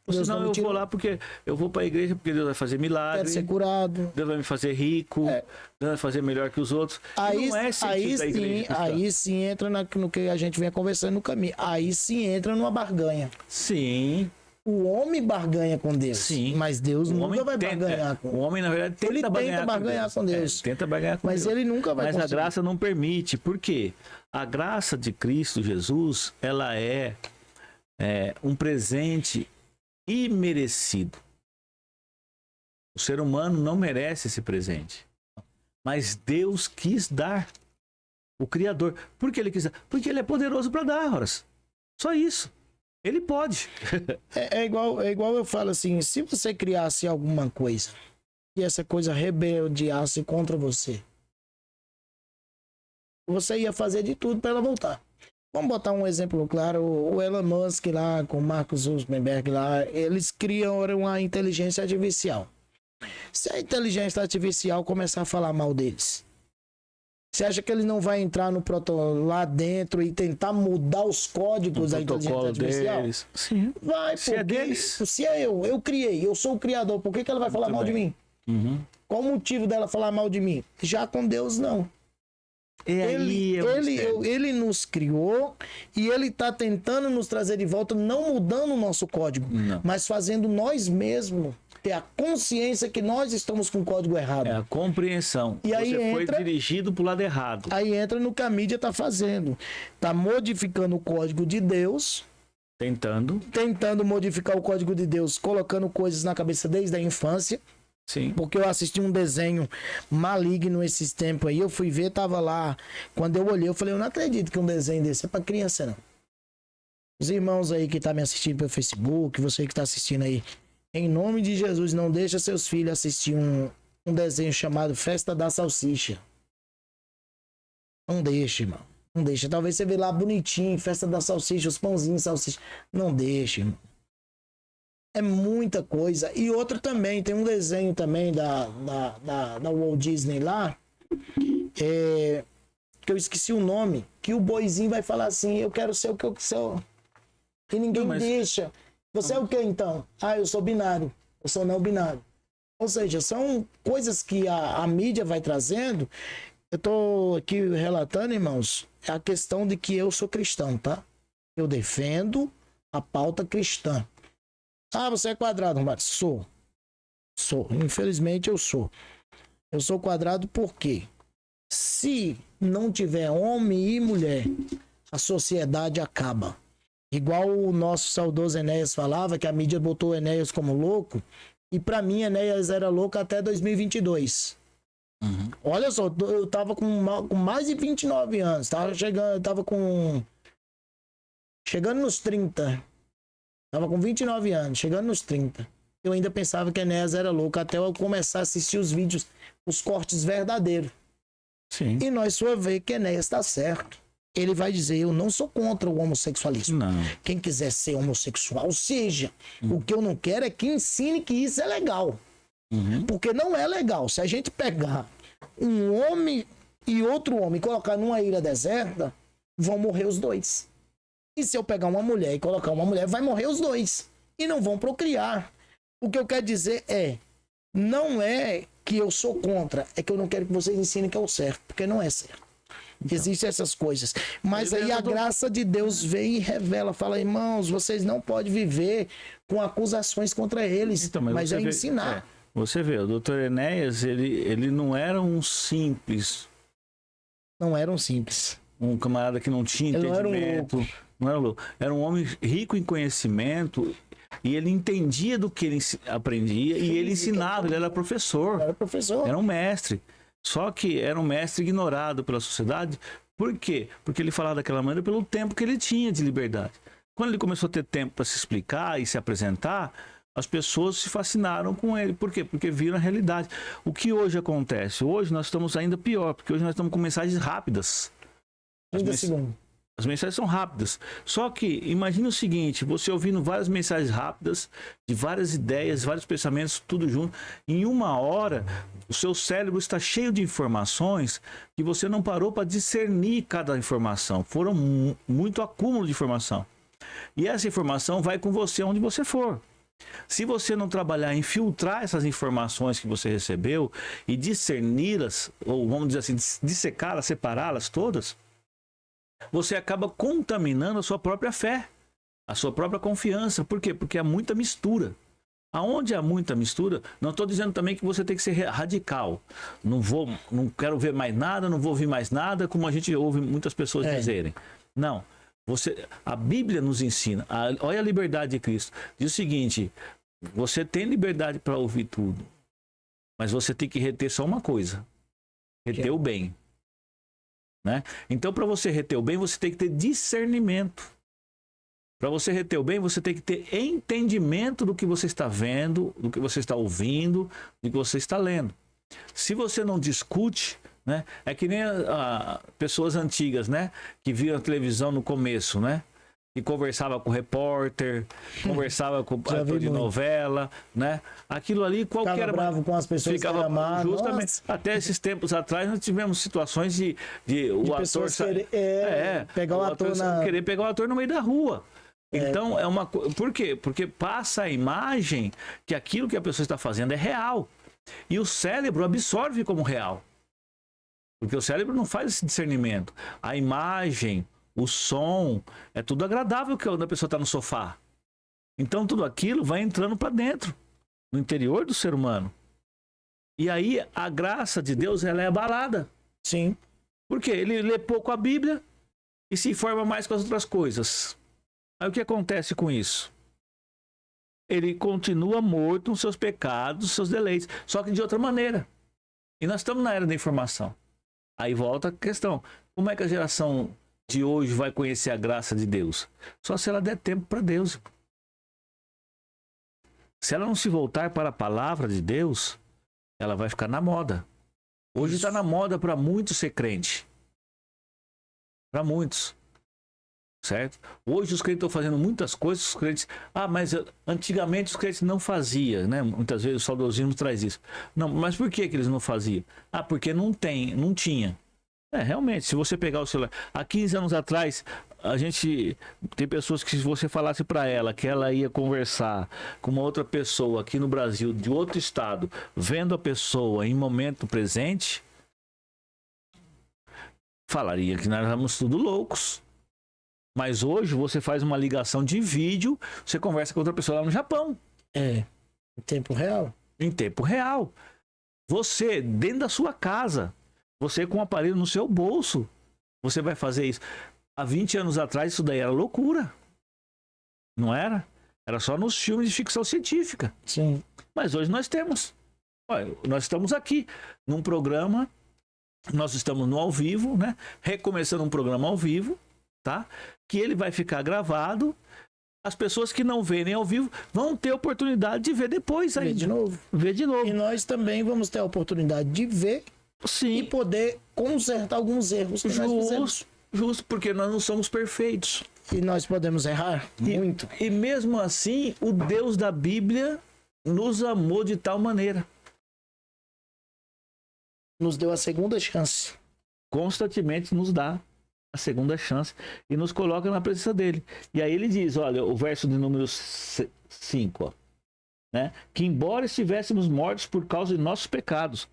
[SPEAKER 2] Senão eu vou lá porque eu vou para a igreja porque Deus vai fazer milagre.
[SPEAKER 3] Quero ser curado.
[SPEAKER 2] Deus vai me fazer rico. Deus vai fazer melhor que os outros.
[SPEAKER 3] Aí,
[SPEAKER 2] não é sentido da igreja.
[SPEAKER 3] Aí sim entra no que a gente vem conversando no caminho. Aí sim entra numa barganha.
[SPEAKER 2] Sim.
[SPEAKER 3] O homem barganha com Deus. Sim. Mas Deus nunca vai barganhar com
[SPEAKER 2] Deus. O homem, na verdade, tenta barganhar com Deus. Tenta barganhar com Deus.
[SPEAKER 3] Mas ele nunca vai conseguir.
[SPEAKER 2] Mas a graça não permite. Por quê? A graça de Cristo Jesus, ela é um presente imerecido. O ser humano não merece esse presente. Mas Deus quis dar. O Criador. Por que ele quis dar? Porque ele é poderoso para dar, horas. Só isso. Ele pode.
[SPEAKER 3] É igual eu falo assim, se você criasse alguma coisa e essa coisa rebeldeasse contra você, você ia fazer de tudo para ela voltar. Vamos botar um exemplo claro, o Elon Musk lá, com o Mark Zuckerberg lá, eles criam uma inteligência artificial. Se a inteligência artificial começar a falar mal deles, você acha que ele não vai entrar no lá dentro e tentar mudar os códigos da inteligência artificial?
[SPEAKER 2] Deles. Sim.
[SPEAKER 3] Vai,
[SPEAKER 2] se é deles.
[SPEAKER 3] Se é eu criei, eu sou o criador, por que ela vai falar mal de mim?
[SPEAKER 2] Uhum.
[SPEAKER 3] Qual o motivo dela falar mal de mim? Já com Deus, não. Ele nos criou e ele está tentando nos trazer de volta, não mudando o nosso código, mas fazendo nós mesmos ter a consciência que nós estamos com o código errado.
[SPEAKER 2] É a compreensão.
[SPEAKER 3] E aí
[SPEAKER 2] Você foi dirigido para o lado errado.
[SPEAKER 3] Aí entra no que a mídia está fazendo. Está modificando o código de Deus. Tentando modificar o código de Deus, colocando coisas na cabeça desde a infância.
[SPEAKER 2] Sim.
[SPEAKER 3] Porque eu assisti um desenho maligno esses tempos aí, eu fui ver, tava lá, quando eu olhei, eu falei, eu não acredito que um desenho desse é pra criança, não. Os irmãos aí que tá me assistindo pelo Facebook, você que tá assistindo aí, em nome de Jesus, não deixa seus filhos assistir um desenho chamado Festa da Salsicha. Não deixa, irmão. Não deixa. Talvez você vê lá bonitinho, Festa da Salsicha, os pãozinhos, salsicha. Não deixa, irmão. É muita coisa. E outro também, tem um desenho também da Walt Disney lá. porque eu esqueci o nome, que o boizinho vai falar assim, eu quero ser o que eu sou. E ninguém deixa. Você é o que então? Ah, eu sou binário. Eu sou não binário. Ou seja, são coisas que a mídia vai trazendo. Eu tô aqui relatando, irmãos, a questão de que eu sou cristão, tá? Eu defendo a pauta cristã. Ah, você é quadrado, Romário? Sou. Infelizmente eu sou. Eu sou quadrado porque se não tiver homem e mulher, a sociedade acaba. Igual o nosso saudoso Enéas falava, que a mídia botou o Enéas como louco, e pra mim Enéas era louco até 2022.
[SPEAKER 2] Uhum.
[SPEAKER 3] Olha só, eu tava com mais de 29 anos, chegando nos 30. Tava com 29 anos, chegando nos 30. Eu ainda pensava que Enéas era louco até eu começar a assistir os vídeos, os cortes verdadeiros.
[SPEAKER 2] Sim.
[SPEAKER 3] E nós só ver que Enéas está certo. Ele vai dizer, eu não sou contra o homossexualismo.
[SPEAKER 2] Não.
[SPEAKER 3] Quem quiser ser homossexual, seja. O que eu não quero é que ensine que isso é legal. Porque não é legal. Se a gente pegar um homem e outro homem e colocar numa ilha deserta, vão morrer os dois. E se eu pegar uma mulher e colocar uma mulher, vai morrer os dois. E não vão procriar. O que eu quero dizer não é que eu sou contra, é que eu não quero que vocês ensinem que é o certo, porque não é certo. Então, existem essas coisas. Mas aí a graça de Deus vem e revela, fala, irmãos, vocês não podem viver com acusações contra eles,
[SPEAKER 2] então,
[SPEAKER 3] mas é ensinar.
[SPEAKER 2] Você vê, o doutor Enéas, ele não era um simples.
[SPEAKER 3] Não era um simples.
[SPEAKER 2] Um camarada que não tinha entendimento. Não era louco. Era um homem rico em conhecimento e ele entendia do que ele aprendia e ele ensinava, ele era professor. Era um mestre. Só que era um mestre ignorado pela sociedade. Por quê? Porque ele falava daquela maneira pelo tempo que ele tinha de liberdade. Quando ele começou a ter tempo para se explicar e se apresentar, as pessoas se fascinaram com ele. Por quê? Porque viram a realidade. O que hoje acontece? Hoje nós estamos ainda pior, porque hoje nós estamos com mensagens rápidas.
[SPEAKER 3] 30 segundos.
[SPEAKER 2] As mensagens são rápidas. Só que, imagine o seguinte, você ouvindo várias mensagens rápidas, de várias ideias, vários pensamentos, tudo junto. Em uma hora, o seu cérebro está cheio de informações que você não parou para discernir cada informação. Foram muito acúmulo de informação. E essa informação vai com você onde você for. Se você não trabalhar em filtrar essas informações que você recebeu e discerni-las, ou vamos dizer assim, dissecá-las, separá-las todas, você acaba contaminando a sua própria fé, a sua própria confiança. Por quê? Porque há muita mistura. Aonde há muita mistura, não estou dizendo também que você tem que ser radical. Não quero ver mais nada, não vou ouvir mais nada, como a gente ouve muitas pessoas dizerem. Não. A Bíblia nos ensina, olha a liberdade de Cristo. Diz o seguinte, você tem liberdade para ouvir tudo, mas você tem que reter só uma coisa, reter o bem. Né? Então, para você reter o bem, você tem que ter discernimento. Para você reter o bem, você tem que ter entendimento do que você está vendo, do que você está ouvindo, do que você está lendo. Se você não discute, né? É que nem pessoas antigas, né? Que viam a televisão no começo, né? E conversava com o repórter, conversava com o ator de novela, né? Aquilo ali, qualquer...
[SPEAKER 3] Ficava bravo com as pessoas que amavam.
[SPEAKER 2] Justamente. Nossa. Até esses tempos atrás, nós tivemos situações de o ator...
[SPEAKER 3] Pegar o ator
[SPEAKER 2] querer pegar o ator no meio da rua. Então, por quê? Porque passa a imagem que aquilo que a pessoa está fazendo é real. E o cérebro absorve como real. Porque o cérebro não faz esse discernimento. A imagem, o som, é tudo agradável quando a pessoa está no sofá. Então tudo aquilo vai entrando para dentro, no interior do ser humano. E aí a graça de Deus, ela é abalada.
[SPEAKER 3] Sim.
[SPEAKER 2] Por quê? Ele lê pouco a Bíblia e se informa mais com as outras coisas. Aí o que acontece com isso? Ele continua morto nos seus pecados, nos seus deleites, só que de outra maneira. E nós estamos na era da informação. Aí volta a questão, como é que a geração de hoje vai conhecer a graça de Deus? Só se ela der tempo para Deus. Se ela não se voltar para a palavra de Deus, ela vai ficar na moda. Hoje está na moda para muitos ser crente. Para muitos. Certo? Hoje os crentes estão fazendo muitas coisas, os crentes... mas antigamente os crentes não faziam, né? Muitas vezes o saudosismo traz isso. Não, mas por que eles não faziam? Porque não tinha. Realmente, se você pegar o celular... Há 15 anos atrás, a gente... Tem pessoas que se você falasse para ela que ela ia conversar com uma outra pessoa aqui no Brasil, de outro estado, vendo a pessoa em momento presente, falaria que nós éramos tudo loucos. Mas hoje você faz uma ligação de vídeo, você conversa com outra pessoa lá no Japão.
[SPEAKER 3] Em tempo real.
[SPEAKER 2] Em tempo real. Você, dentro da sua casa, você com o aparelho no seu bolso, você vai fazer isso. Há 20 anos atrás isso daí era loucura. Não era? Era só nos filmes de ficção científica.
[SPEAKER 3] Sim.
[SPEAKER 2] Mas hoje nós temos. Olha, nós estamos aqui num programa, nós estamos no ao vivo, né? Recomeçando um programa ao vivo, tá? Que ele vai ficar gravado. As pessoas que não verem ao vivo vão ter a oportunidade de ver depois ainda. Ver de novo.
[SPEAKER 3] E nós também vamos ter a oportunidade de ver.
[SPEAKER 2] Sim.
[SPEAKER 3] E poder consertar alguns erros que nós fizemos.
[SPEAKER 2] Justo, porque nós não somos perfeitos.
[SPEAKER 3] E nós podemos errar muito.
[SPEAKER 2] E mesmo assim, o Deus da Bíblia nos amou de tal maneira.
[SPEAKER 3] Nos deu a segunda chance.
[SPEAKER 2] Constantemente nos dá a segunda chance e nos coloca na presença dele. E aí ele diz, olha, o verso de número 5, ó, né? Que embora estivéssemos mortos por causa de nossos pecados,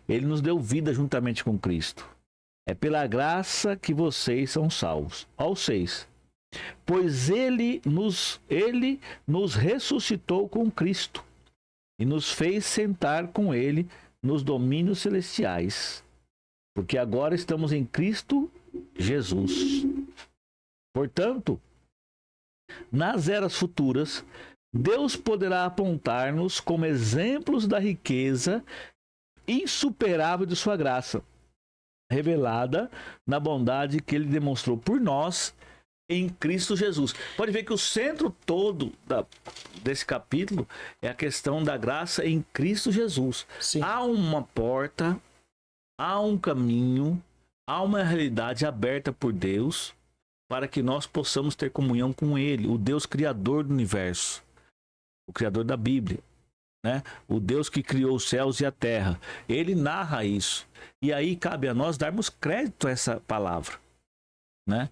[SPEAKER 2] ele nos deu vida juntamente com Cristo. É pela graça que vocês são salvos. Ao 6. Pois ele nos ressuscitou com Cristo e nos fez sentar com ele nos domínios celestiais. Porque agora estamos em Cristo Jesus. Portanto, nas eras futuras, Deus poderá apontar-nos como exemplos da riqueza insuperável de sua graça, revelada na bondade que ele demonstrou por nós em Cristo Jesus. Pode ver que o centro todo desse capítulo é a questão da graça em Cristo Jesus.
[SPEAKER 3] Sim.
[SPEAKER 2] Há uma porta, há um caminho, há uma realidade aberta por Deus para que nós possamos ter comunhão com Ele, o Deus criador do universo, o criador da Bíblia, né? O Deus que criou os céus e a terra. Ele narra isso. E aí cabe a nós darmos crédito a essa palavra, né?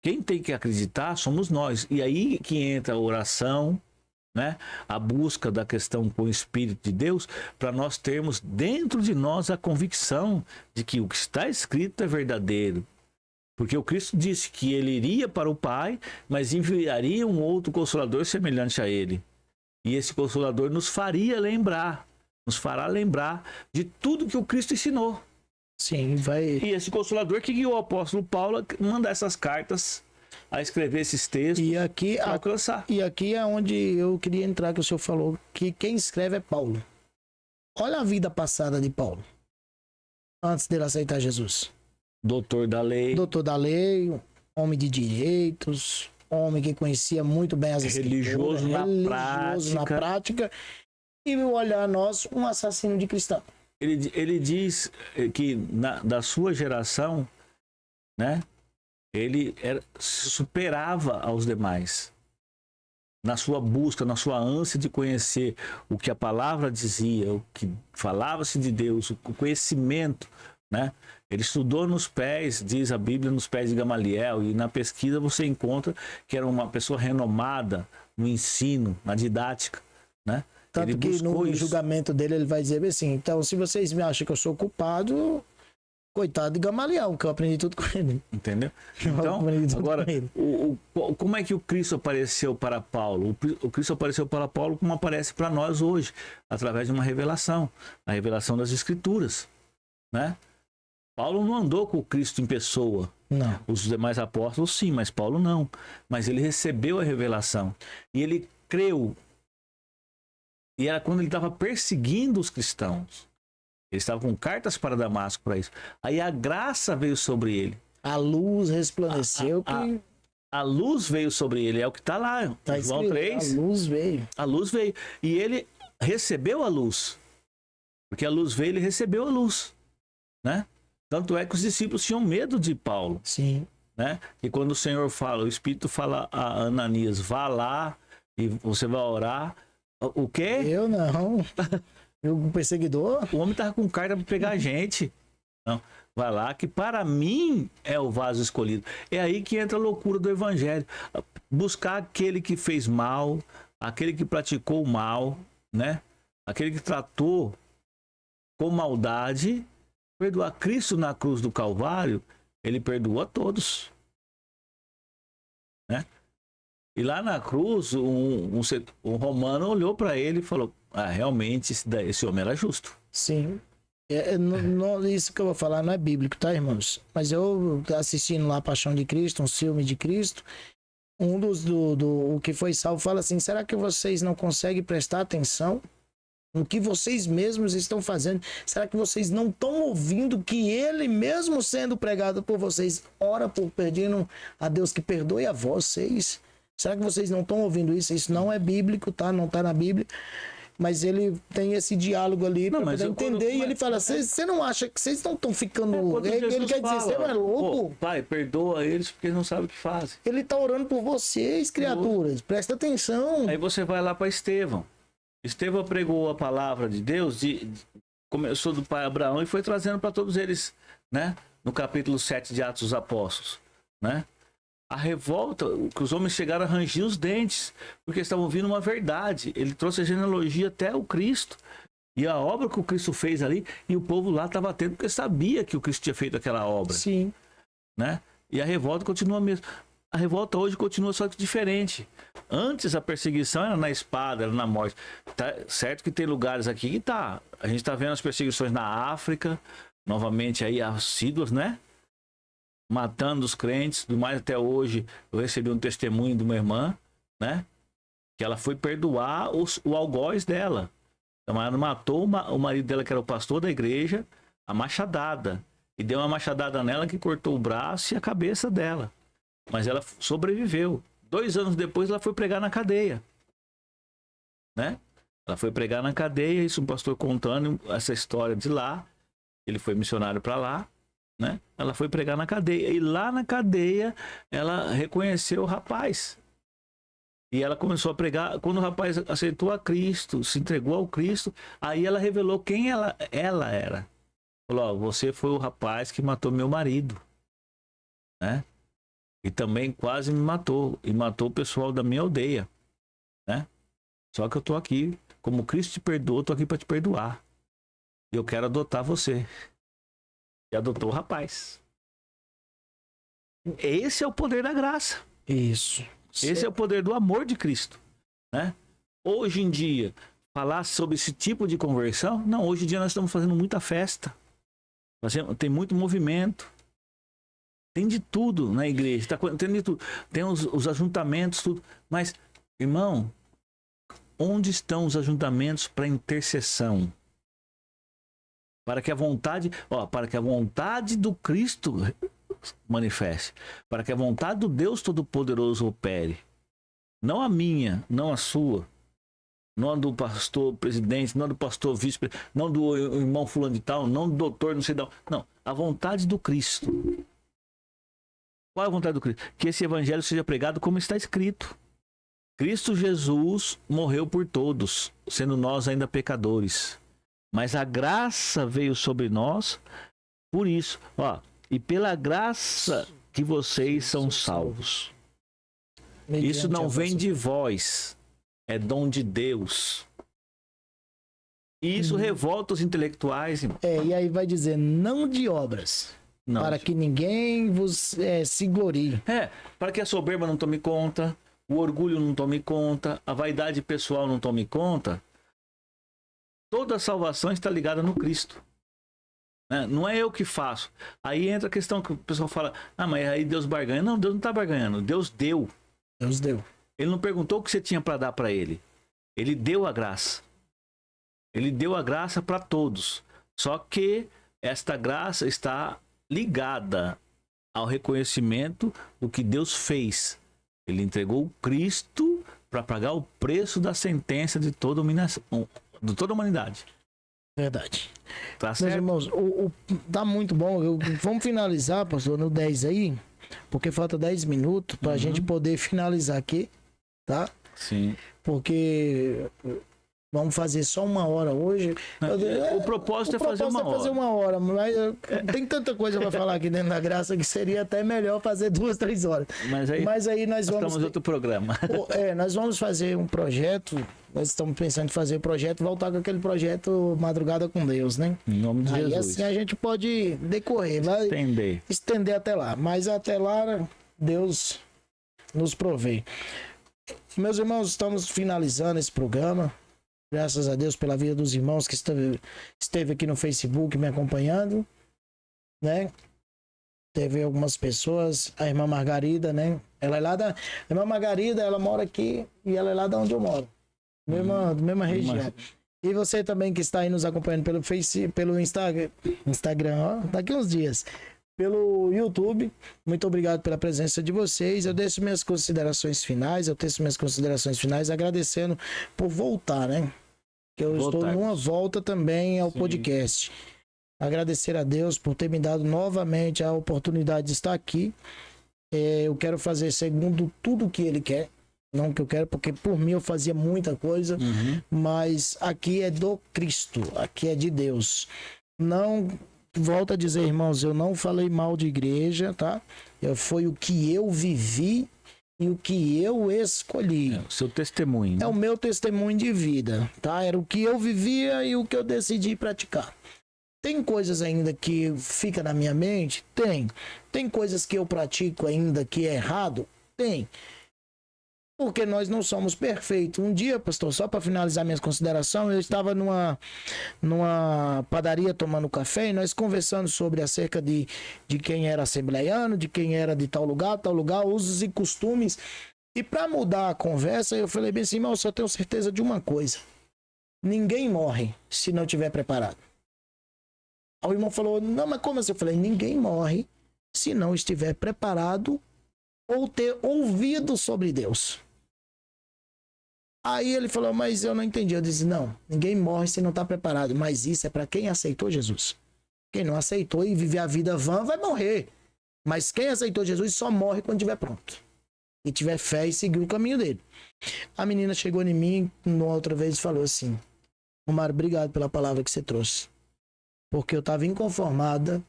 [SPEAKER 2] Quem tem que acreditar somos nós. E aí que entra a oração, né? A busca da questão com o Espírito de Deus, para nós termos dentro de nós a convicção de que o que está escrito é verdadeiro. Porque o Cristo disse que ele iria para o Pai, mas enviaria um outro Consolador semelhante a ele. E esse Consolador nos fará lembrar de tudo que o Cristo ensinou.
[SPEAKER 3] Sim, vai.
[SPEAKER 2] E esse Consolador que guiou o apóstolo Paulo a mandar essas cartas, a escrever esses textos para alcançar.
[SPEAKER 3] E aqui é onde eu queria entrar, que o senhor falou que quem escreve é Paulo. Olha a vida passada de Paulo, antes dele aceitar Jesus.
[SPEAKER 2] Doutor da lei,
[SPEAKER 3] homem de direitos, homem que conhecia muito bem as escrituras,
[SPEAKER 2] religioso na prática.
[SPEAKER 3] E olhar nós, um assassino de cristão.
[SPEAKER 2] Ele diz que da sua geração, né, ele superava aos demais na sua busca, na sua ânsia de conhecer o que a palavra dizia, o que falava-se de Deus, o conhecimento, né? Ele estudou nos pés, diz a Bíblia, nos pés de Gamaliel, e na pesquisa você encontra que era uma pessoa renomada no ensino, na didática, né?
[SPEAKER 3] Tanto
[SPEAKER 2] ele
[SPEAKER 3] que no
[SPEAKER 2] isso.
[SPEAKER 3] julgamento dele ele vai dizer assim, então se vocês me acham que eu sou culpado, coitado de Gamaliel, que eu aprendi tudo com ele.
[SPEAKER 2] Entendeu? Então, agora, como é que o Cristo apareceu para Paulo? O Cristo apareceu para Paulo como aparece para nós hoje, através de uma revelação, a revelação das Escrituras, né? Paulo não andou com o Cristo em pessoa.
[SPEAKER 3] Não.
[SPEAKER 2] Os demais apóstolos sim, mas Paulo não. Mas ele recebeu a revelação. E ele creu. E era quando ele estava perseguindo os cristãos. Ele estava com cartas para Damasco para isso. Aí a graça veio sobre ele.
[SPEAKER 3] A luz resplandeceu.
[SPEAKER 2] A luz veio sobre ele. É o que está lá.
[SPEAKER 3] Tá
[SPEAKER 2] João
[SPEAKER 3] escrito,
[SPEAKER 2] 3.
[SPEAKER 3] A luz veio.
[SPEAKER 2] A luz veio. E ele recebeu a luz. Porque a luz veio, ele recebeu a luz. Né? Tanto é que os discípulos tinham medo de Paulo.
[SPEAKER 3] Sim.
[SPEAKER 2] Né? E quando o Senhor fala, o Espírito fala a Ananias, vá lá e você vai orar. O quê?
[SPEAKER 3] Eu não. Eu, perseguidor.
[SPEAKER 2] O homem estava com carta para pegar a gente. Não. vai lá, que para mim é o vaso escolhido. É aí que entra a loucura do evangelho. Buscar aquele que fez mal, aquele que praticou o mal, né? Aquele que tratou com maldade, perdoar. Cristo na cruz do Calvário, ele perdoa a todos, né? E lá na cruz, um romano olhou para ele e falou: realmente esse homem era justo.
[SPEAKER 3] Sim. Isso que eu vou falar não é bíblico, tá, irmãos? Mas eu assistindo lá a Paixão de Cristo, um filme de Cristo, o que foi salvo fala assim: será que vocês não conseguem prestar atenção no que vocês mesmos estão fazendo? Será que vocês não estão ouvindo que ele, mesmo sendo pregado por vocês, ora por pedindo a Deus que perdoe a vocês? Será que vocês não estão ouvindo isso? Isso não é bíblico, tá? Não tá na Bíblia. Mas ele tem esse diálogo ali para poder entender. E ele fala: você não acha que vocês não estão ficando... Ele quer dizer: você é louco?
[SPEAKER 2] Pai, perdoa eles porque eles não sabem o que fazem.
[SPEAKER 3] Ele está orando por vocês, criaturas. Presta atenção.
[SPEAKER 2] Aí você vai lá para Estevão. Estevão pregou a palavra de Deus, começou do pai Abraão e foi trazendo para todos eles, né? No capítulo 7 de Atos dos Apóstolos, né? A revolta, que os homens chegaram a ranger os dentes, porque estavam ouvindo uma verdade. Ele trouxe a genealogia até o Cristo. E a obra que o Cristo fez ali, e o povo lá estava atento, porque sabia que o Cristo tinha feito aquela obra.
[SPEAKER 3] Sim.
[SPEAKER 2] Né? E a revolta continua mesmo. A revolta hoje continua, só que diferente. Antes a perseguição era na espada, era na morte. Tá certo que tem lugares aqui que tá. A gente está vendo as perseguições na África, novamente aí assíduas, né? Matando os crentes, do mais até hoje. Eu recebi um testemunho de uma irmã, né? Que ela foi perdoar o algoz dela. Então ela matou o marido dela, que era o pastor da igreja, a machadada. E deu uma machadada nela que cortou o braço e a cabeça dela. Mas ela sobreviveu. 2 anos depois ela foi pregar na cadeia, né? Ela foi pregar na cadeia, isso um pastor contando essa história de lá. Ele foi missionário para lá, né? Ela foi pregar na cadeia. E lá na cadeia ela reconheceu o rapaz. E ela começou a pregar. Quando o rapaz aceitou a Cristo, se entregou ao Cristo, aí ela revelou quem ela era. Falou: você foi o rapaz que matou meu marido, né? E também quase me matou. E matou o pessoal da minha aldeia, né? Só que eu tô aqui, como Cristo te perdoou, eu tô aqui para te perdoar. E eu quero adotar você. E adotou o rapaz. Esse é o poder da graça.
[SPEAKER 3] Isso.
[SPEAKER 2] Esse é o poder do amor de Cristo, né? Hoje em dia, falar sobre esse tipo de conversão, não, hoje em dia nós estamos fazendo muita festa. Tem muito movimento. Tem de tudo na igreja, tem de tudo. Tem os ajuntamentos, tudo. Mas, irmão, onde estão os ajuntamentos para intercessão? Para que a vontade do Cristo manifeste. Para que a vontade do Deus Todo-Poderoso opere. Não a minha, não a sua. Não a do pastor presidente, não do pastor vice-presidente, não do irmão fulano de tal, não do doutor, não sei não. Não, a vontade do Cristo. Qual é a vontade do Cristo? Que esse evangelho seja pregado como está escrito. Cristo Jesus morreu por todos, sendo nós ainda pecadores. Mas a graça veio sobre nós por isso. E pela graça que vocês são salvos. Isso não vem de vós, é dom de Deus. E isso revolta os intelectuais. Irmão.
[SPEAKER 3] E aí vai dizer: não de obras. Não. Para que ninguém vos se glorie.
[SPEAKER 2] Para que a soberba não tome conta, o orgulho não tome conta, a vaidade pessoal não tome conta. Toda a salvação está ligada no Cristo. Não é eu que faço. Aí entra a questão que o pessoal fala: mas aí Deus barganha. Não, Deus não está barganhando. Deus deu.
[SPEAKER 3] Deus deu.
[SPEAKER 2] Ele não perguntou o que você tinha para dar para ele. Ele deu a graça. Ele deu a graça para todos. Só que esta graça está ligada ao reconhecimento do que Deus fez. Ele entregou o Cristo para pagar o preço da sentença de toda a humanidade.
[SPEAKER 3] Verdade.
[SPEAKER 2] Tá certo?
[SPEAKER 3] Meus irmãos, tá muito bom. Vamos finalizar, pastor, no 10 aí, porque falta 10 minutos para a gente poder finalizar aqui, tá?
[SPEAKER 2] Sim.
[SPEAKER 3] Porque vamos fazer só 1 hora hoje.
[SPEAKER 2] O propósito é fazer uma hora.
[SPEAKER 3] Mas tem tanta coisa para falar aqui dentro da graça que seria até melhor fazer 2, 3 horas. Mas aí nós vamos...
[SPEAKER 2] Estamos em outro programa.
[SPEAKER 3] Nós vamos fazer um projeto, nós estamos pensando em fazer um projeto, voltar com aquele projeto Madrugada com Deus, né?
[SPEAKER 2] Em nome de Jesus.
[SPEAKER 3] Aí assim a gente pode decorrer, vai estender até lá. Mas até lá, Deus nos provê. Meus irmãos, estamos finalizando esse programa. Graças a Deus pela vida dos irmãos que esteve aqui no Facebook me acompanhando, né? Teve algumas pessoas, a irmã Margarida, né? Ela é lá da... A irmã Margarida, ela mora aqui e ela é lá de onde eu moro. Mesma região. E você também que está aí nos acompanhando pelo Instagram, ó, daqui uns dias. Pelo YouTube, muito obrigado pela presença de vocês. Eu deixo minhas considerações finais, agradecendo por voltar, né? Que eu estou numa volta também ao podcast. Agradecer a Deus por ter me dado novamente a oportunidade de estar aqui. Eu quero fazer segundo tudo que Ele quer. Não que eu quero, porque por mim eu fazia muita coisa, mas aqui é do Cristo, aqui é de Deus. Não... Volto a dizer, irmãos, eu não falei mal de igreja, tá? Foi o que eu vivi e o que eu escolhi.
[SPEAKER 2] O seu testemunho.
[SPEAKER 3] É o meu testemunho de vida, tá? Era o que eu vivia e o que eu decidi praticar. Tem coisas ainda que fica na minha mente? Tem. Tem coisas que eu pratico ainda que é errado? Tem. Porque nós não somos perfeitos. Um dia, pastor, só para finalizar minhas considerações, eu estava numa padaria tomando café e nós conversando sobre acerca de quem era assembleiano, de quem era de tal lugar, usos e costumes. E para mudar a conversa, eu falei bem assim, irmão, eu só tenho certeza de uma coisa. Ninguém morre se não estiver preparado. Aí o irmão falou, não, mas como assim? Eu falei, ninguém morre se não estiver preparado ou ter ouvido sobre Deus. Aí ele falou, mas eu não entendi. Eu disse, não, ninguém morre se não está preparado. Mas isso é para quem aceitou Jesus. Quem não aceitou e viver a vida vã vai morrer. Mas quem aceitou Jesus só morre quando estiver pronto. E tiver fé e seguir o caminho dele. A menina chegou em mim uma outra vez e falou assim, Omar, obrigado pela palavra que você trouxe. Porque eu estava inconformada,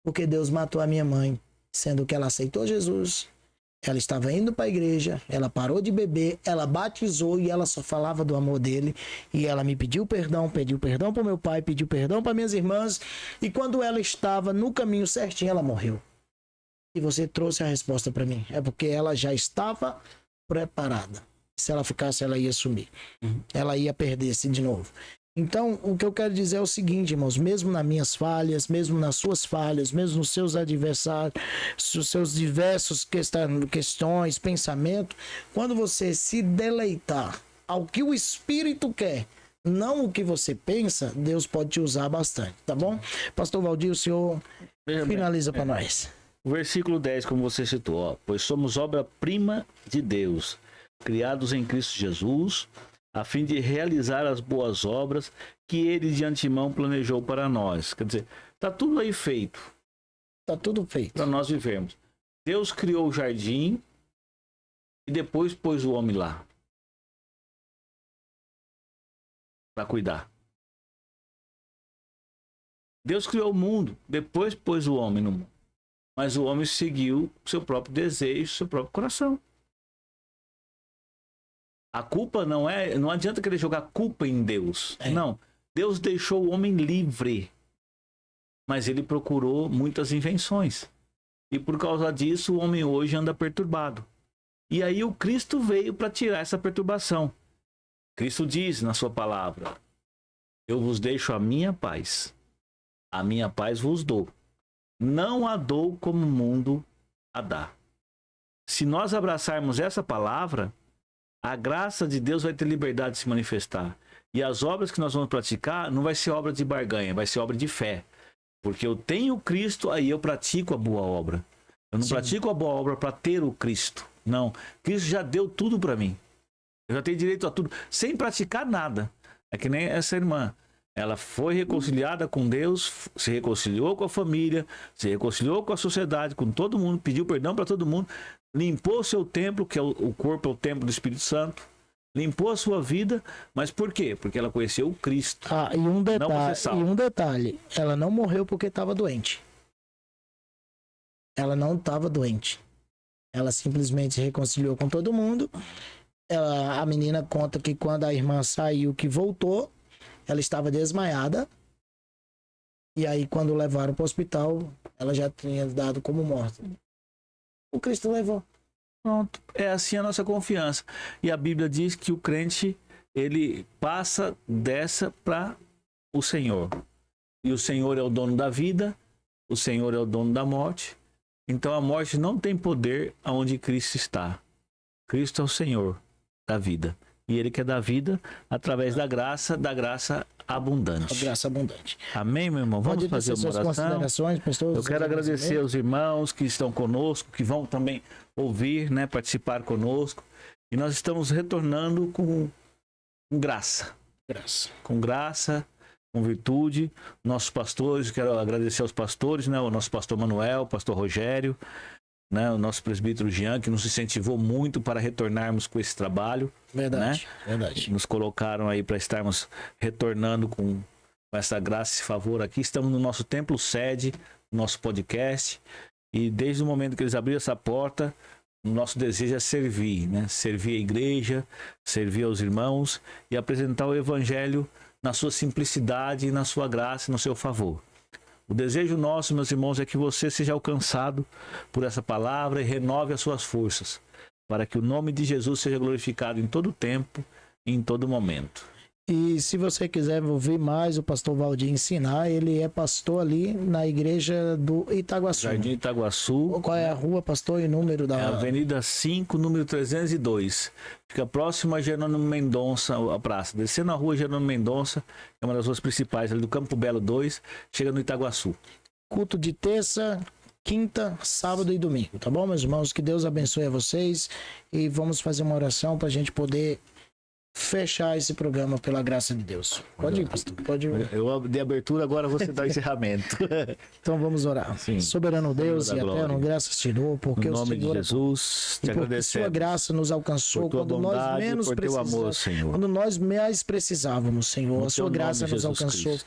[SPEAKER 3] porque Deus matou a minha mãe, sendo que ela aceitou Jesus. Ela estava indo para a igreja, ela parou de beber, ela batizou e ela só falava do amor dele. E ela me pediu perdão para o meu pai, pediu perdão para minhas irmãs. E quando ela estava no caminho certinho, ela morreu. E você trouxe a resposta para mim. É porque ela já estava preparada. Se ela ficasse, ela ia sumir. Ela ia perder-se de novo. Então, o que eu quero dizer é o seguinte, irmãos, mesmo nas minhas falhas, mesmo nas suas falhas, mesmo nos seus adversários, nos seus diversos questões, pensamento, quando você se deleitar ao que o Espírito quer, não o que você pensa, Deus pode te usar bastante, tá bom? Pastor Valdir, o senhor finaliza para nós.
[SPEAKER 2] O versículo 10, como você citou, ó, pois somos obra-prima de Deus, criados em Cristo Jesus, a fim de realizar as boas obras que ele de antemão planejou para nós. Quer dizer, está tudo aí feito.
[SPEAKER 3] Está tudo feito.
[SPEAKER 2] Para nós vivermos. Deus criou o jardim e depois pôs o homem lá. Para cuidar. Deus criou o mundo, depois pôs o homem no mundo. Mas o homem seguiu seu próprio desejo, seu próprio coração. A culpa não adianta querer jogar culpa em Deus. Não, Deus deixou o homem livre. Mas ele procurou muitas invenções. E por causa disso, o homem hoje anda perturbado. E aí o Cristo veio para tirar essa perturbação. Cristo diz na sua palavra, eu vos deixo a minha paz vos dou. Não a dou como o mundo a dá. Se nós abraçarmos essa palavra, a graça de Deus vai ter liberdade de se manifestar. E as obras que nós vamos praticar não vai ser obra de barganha, vai ser obra de fé. Porque eu tenho Cristo, aí eu pratico a boa obra. Eu não pratico a boa obra para ter o Cristo. Não, Cristo já deu tudo para mim. Eu já tenho direito a tudo, sem praticar nada. É que nem essa irmã. Ela foi reconciliada com Deus, se reconciliou com a família, se reconciliou com a sociedade, com todo mundo, pediu perdão para todo mundo, limpou o seu templo, que é o corpo, é o templo do Espírito Santo, limpou a sua vida, mas por quê? Porque ela conheceu o Cristo.
[SPEAKER 3] Ah, e um detalhe, ela não morreu porque estava doente. Ela não estava doente. Ela simplesmente se reconciliou com todo mundo. A menina conta que quando a irmã saiu, que voltou, ela estava desmaiada. E aí, quando levaram para o hospital, ela já tinha dado como morta. O Cristo levou.
[SPEAKER 2] Pronto. É assim a nossa confiança. E a Bíblia diz que o crente, ele passa dessa para o Senhor. E o Senhor é o dono da vida, o Senhor é o dono da morte. Então a morte não tem poder aonde Cristo está. Cristo é o Senhor da vida. E Ele quer dar vida através da graça abundante.
[SPEAKER 3] A graça abundante.
[SPEAKER 2] Amém, meu irmão? Vamos fazer uma oração. Eu quero agradecer aos irmãos que estão conosco, que vão também ouvir, né, participar conosco. E nós estamos retornando com graça. Com graça, com virtude. Nossos pastores, quero agradecer aos pastores, né, o nosso pastor Manuel, o pastor Rogério, né, o nosso presbítero Jean, que nos incentivou muito para retornarmos com esse trabalho.
[SPEAKER 3] Verdade,
[SPEAKER 2] né?
[SPEAKER 3] verdade.
[SPEAKER 2] Nos colocaram aí para estarmos retornando com essa graça e favor aqui. Estamos no nosso templo sede, nosso podcast. E desde o momento que eles abriram essa porta, o nosso desejo é servir, né? Servir a igreja, servir aos irmãos e apresentar o evangelho na sua simplicidade e na sua graça e no seu favor. O desejo nosso, meus irmãos, é que você seja alcançado por essa palavra e renove as suas forças, para que o nome de Jesus seja glorificado em todo tempo e em todo momento.
[SPEAKER 3] E se você quiser ouvir mais o pastor Valdir ensinar, ele é pastor ali na igreja do Itaguaçu.
[SPEAKER 2] Jardim Itaguaçu.
[SPEAKER 3] Qual é a rua, pastor, e número da...
[SPEAKER 2] É a Avenida 5, número 302. Fica próximo a Jerônimo Mendonça, a praça. Descendo a rua Jerônimo Mendonça, é uma das ruas principais ali do Campo Belo 2, chega no Itaguaçu.
[SPEAKER 3] Culto de terça, quinta, sábado e domingo, tá bom, meus irmãos? Que Deus abençoe a vocês e vamos fazer uma oração para a gente poder fechar esse programa pela graça de Deus. Pode ir, pastor. Pode ir.
[SPEAKER 2] Eu dei abertura, agora você dá o encerramento.
[SPEAKER 3] Então vamos orar.
[SPEAKER 2] Sim.
[SPEAKER 3] Soberano Deus e eterno, graças te dou, porque
[SPEAKER 2] no nome
[SPEAKER 3] o Senhor
[SPEAKER 2] de Jesus, te
[SPEAKER 3] agradecemos. Sua graça nos alcançou quando nós menos precisávamos. Quando nós mais precisávamos, Senhor. A sua graça nos alcançou.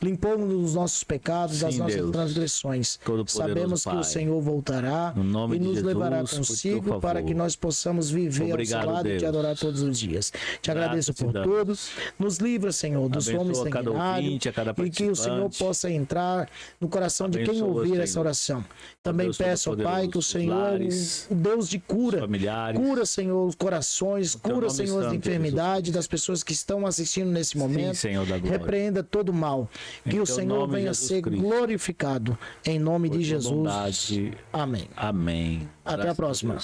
[SPEAKER 3] Limpou-nos os nossos pecados, das nossas transgressões. Sabemos que o Senhor voltará e nos levará consigo para que nós possamos viver ao seu lado e te adorar todos os dias. Te agradeço por todos. Nos livra, Senhor, dos homens sanguinários e que o Senhor possa entrar no coração de quem ouvir essa oração. Também peço ao Pai que o Senhor, o Deus de cura, cura, Senhor, os corações, cura, Senhor, as enfermidades das pessoas que estão assistindo nesse momento. Repreenda todo mal. Que o Senhor venha a ser glorificado em nome de Jesus. Amém.
[SPEAKER 2] Amém.
[SPEAKER 3] Até a próxima.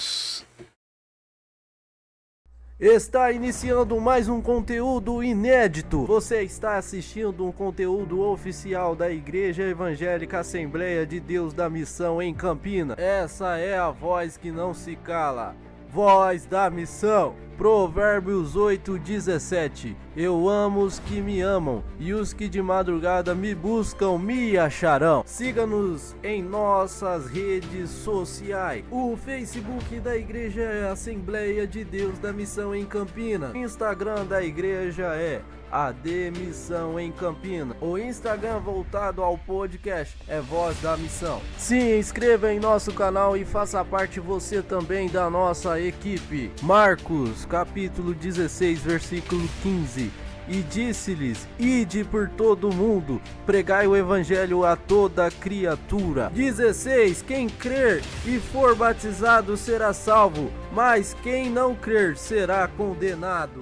[SPEAKER 1] Está iniciando mais um conteúdo inédito. Você está assistindo um conteúdo oficial da Igreja Evangélica Assembleia de Deus da Missão em Campinas. Essa é a voz que não se cala. Voz da Missão. Provérbios 8:17. Eu amo os que me amam, e os que de madrugada me buscam me acharão. Siga-nos em nossas redes sociais. O Facebook da Igreja é Assembleia de Deus da Missão em Campinas. O Instagram da igreja é AD Missão em Campinas. O Instagram voltado ao podcast é Voz da Missão. Se inscreva em nosso canal e faça parte você também da nossa equipe. Marcos, capítulo 16, versículo 15. E disse-lhes: ide por todo o mundo, pregai o evangelho a toda criatura. 16. Quem crer e for batizado será salvo, mas quem não crer será condenado.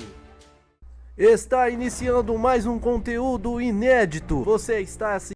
[SPEAKER 1] Está iniciando mais um conteúdo inédito. Você está assistindo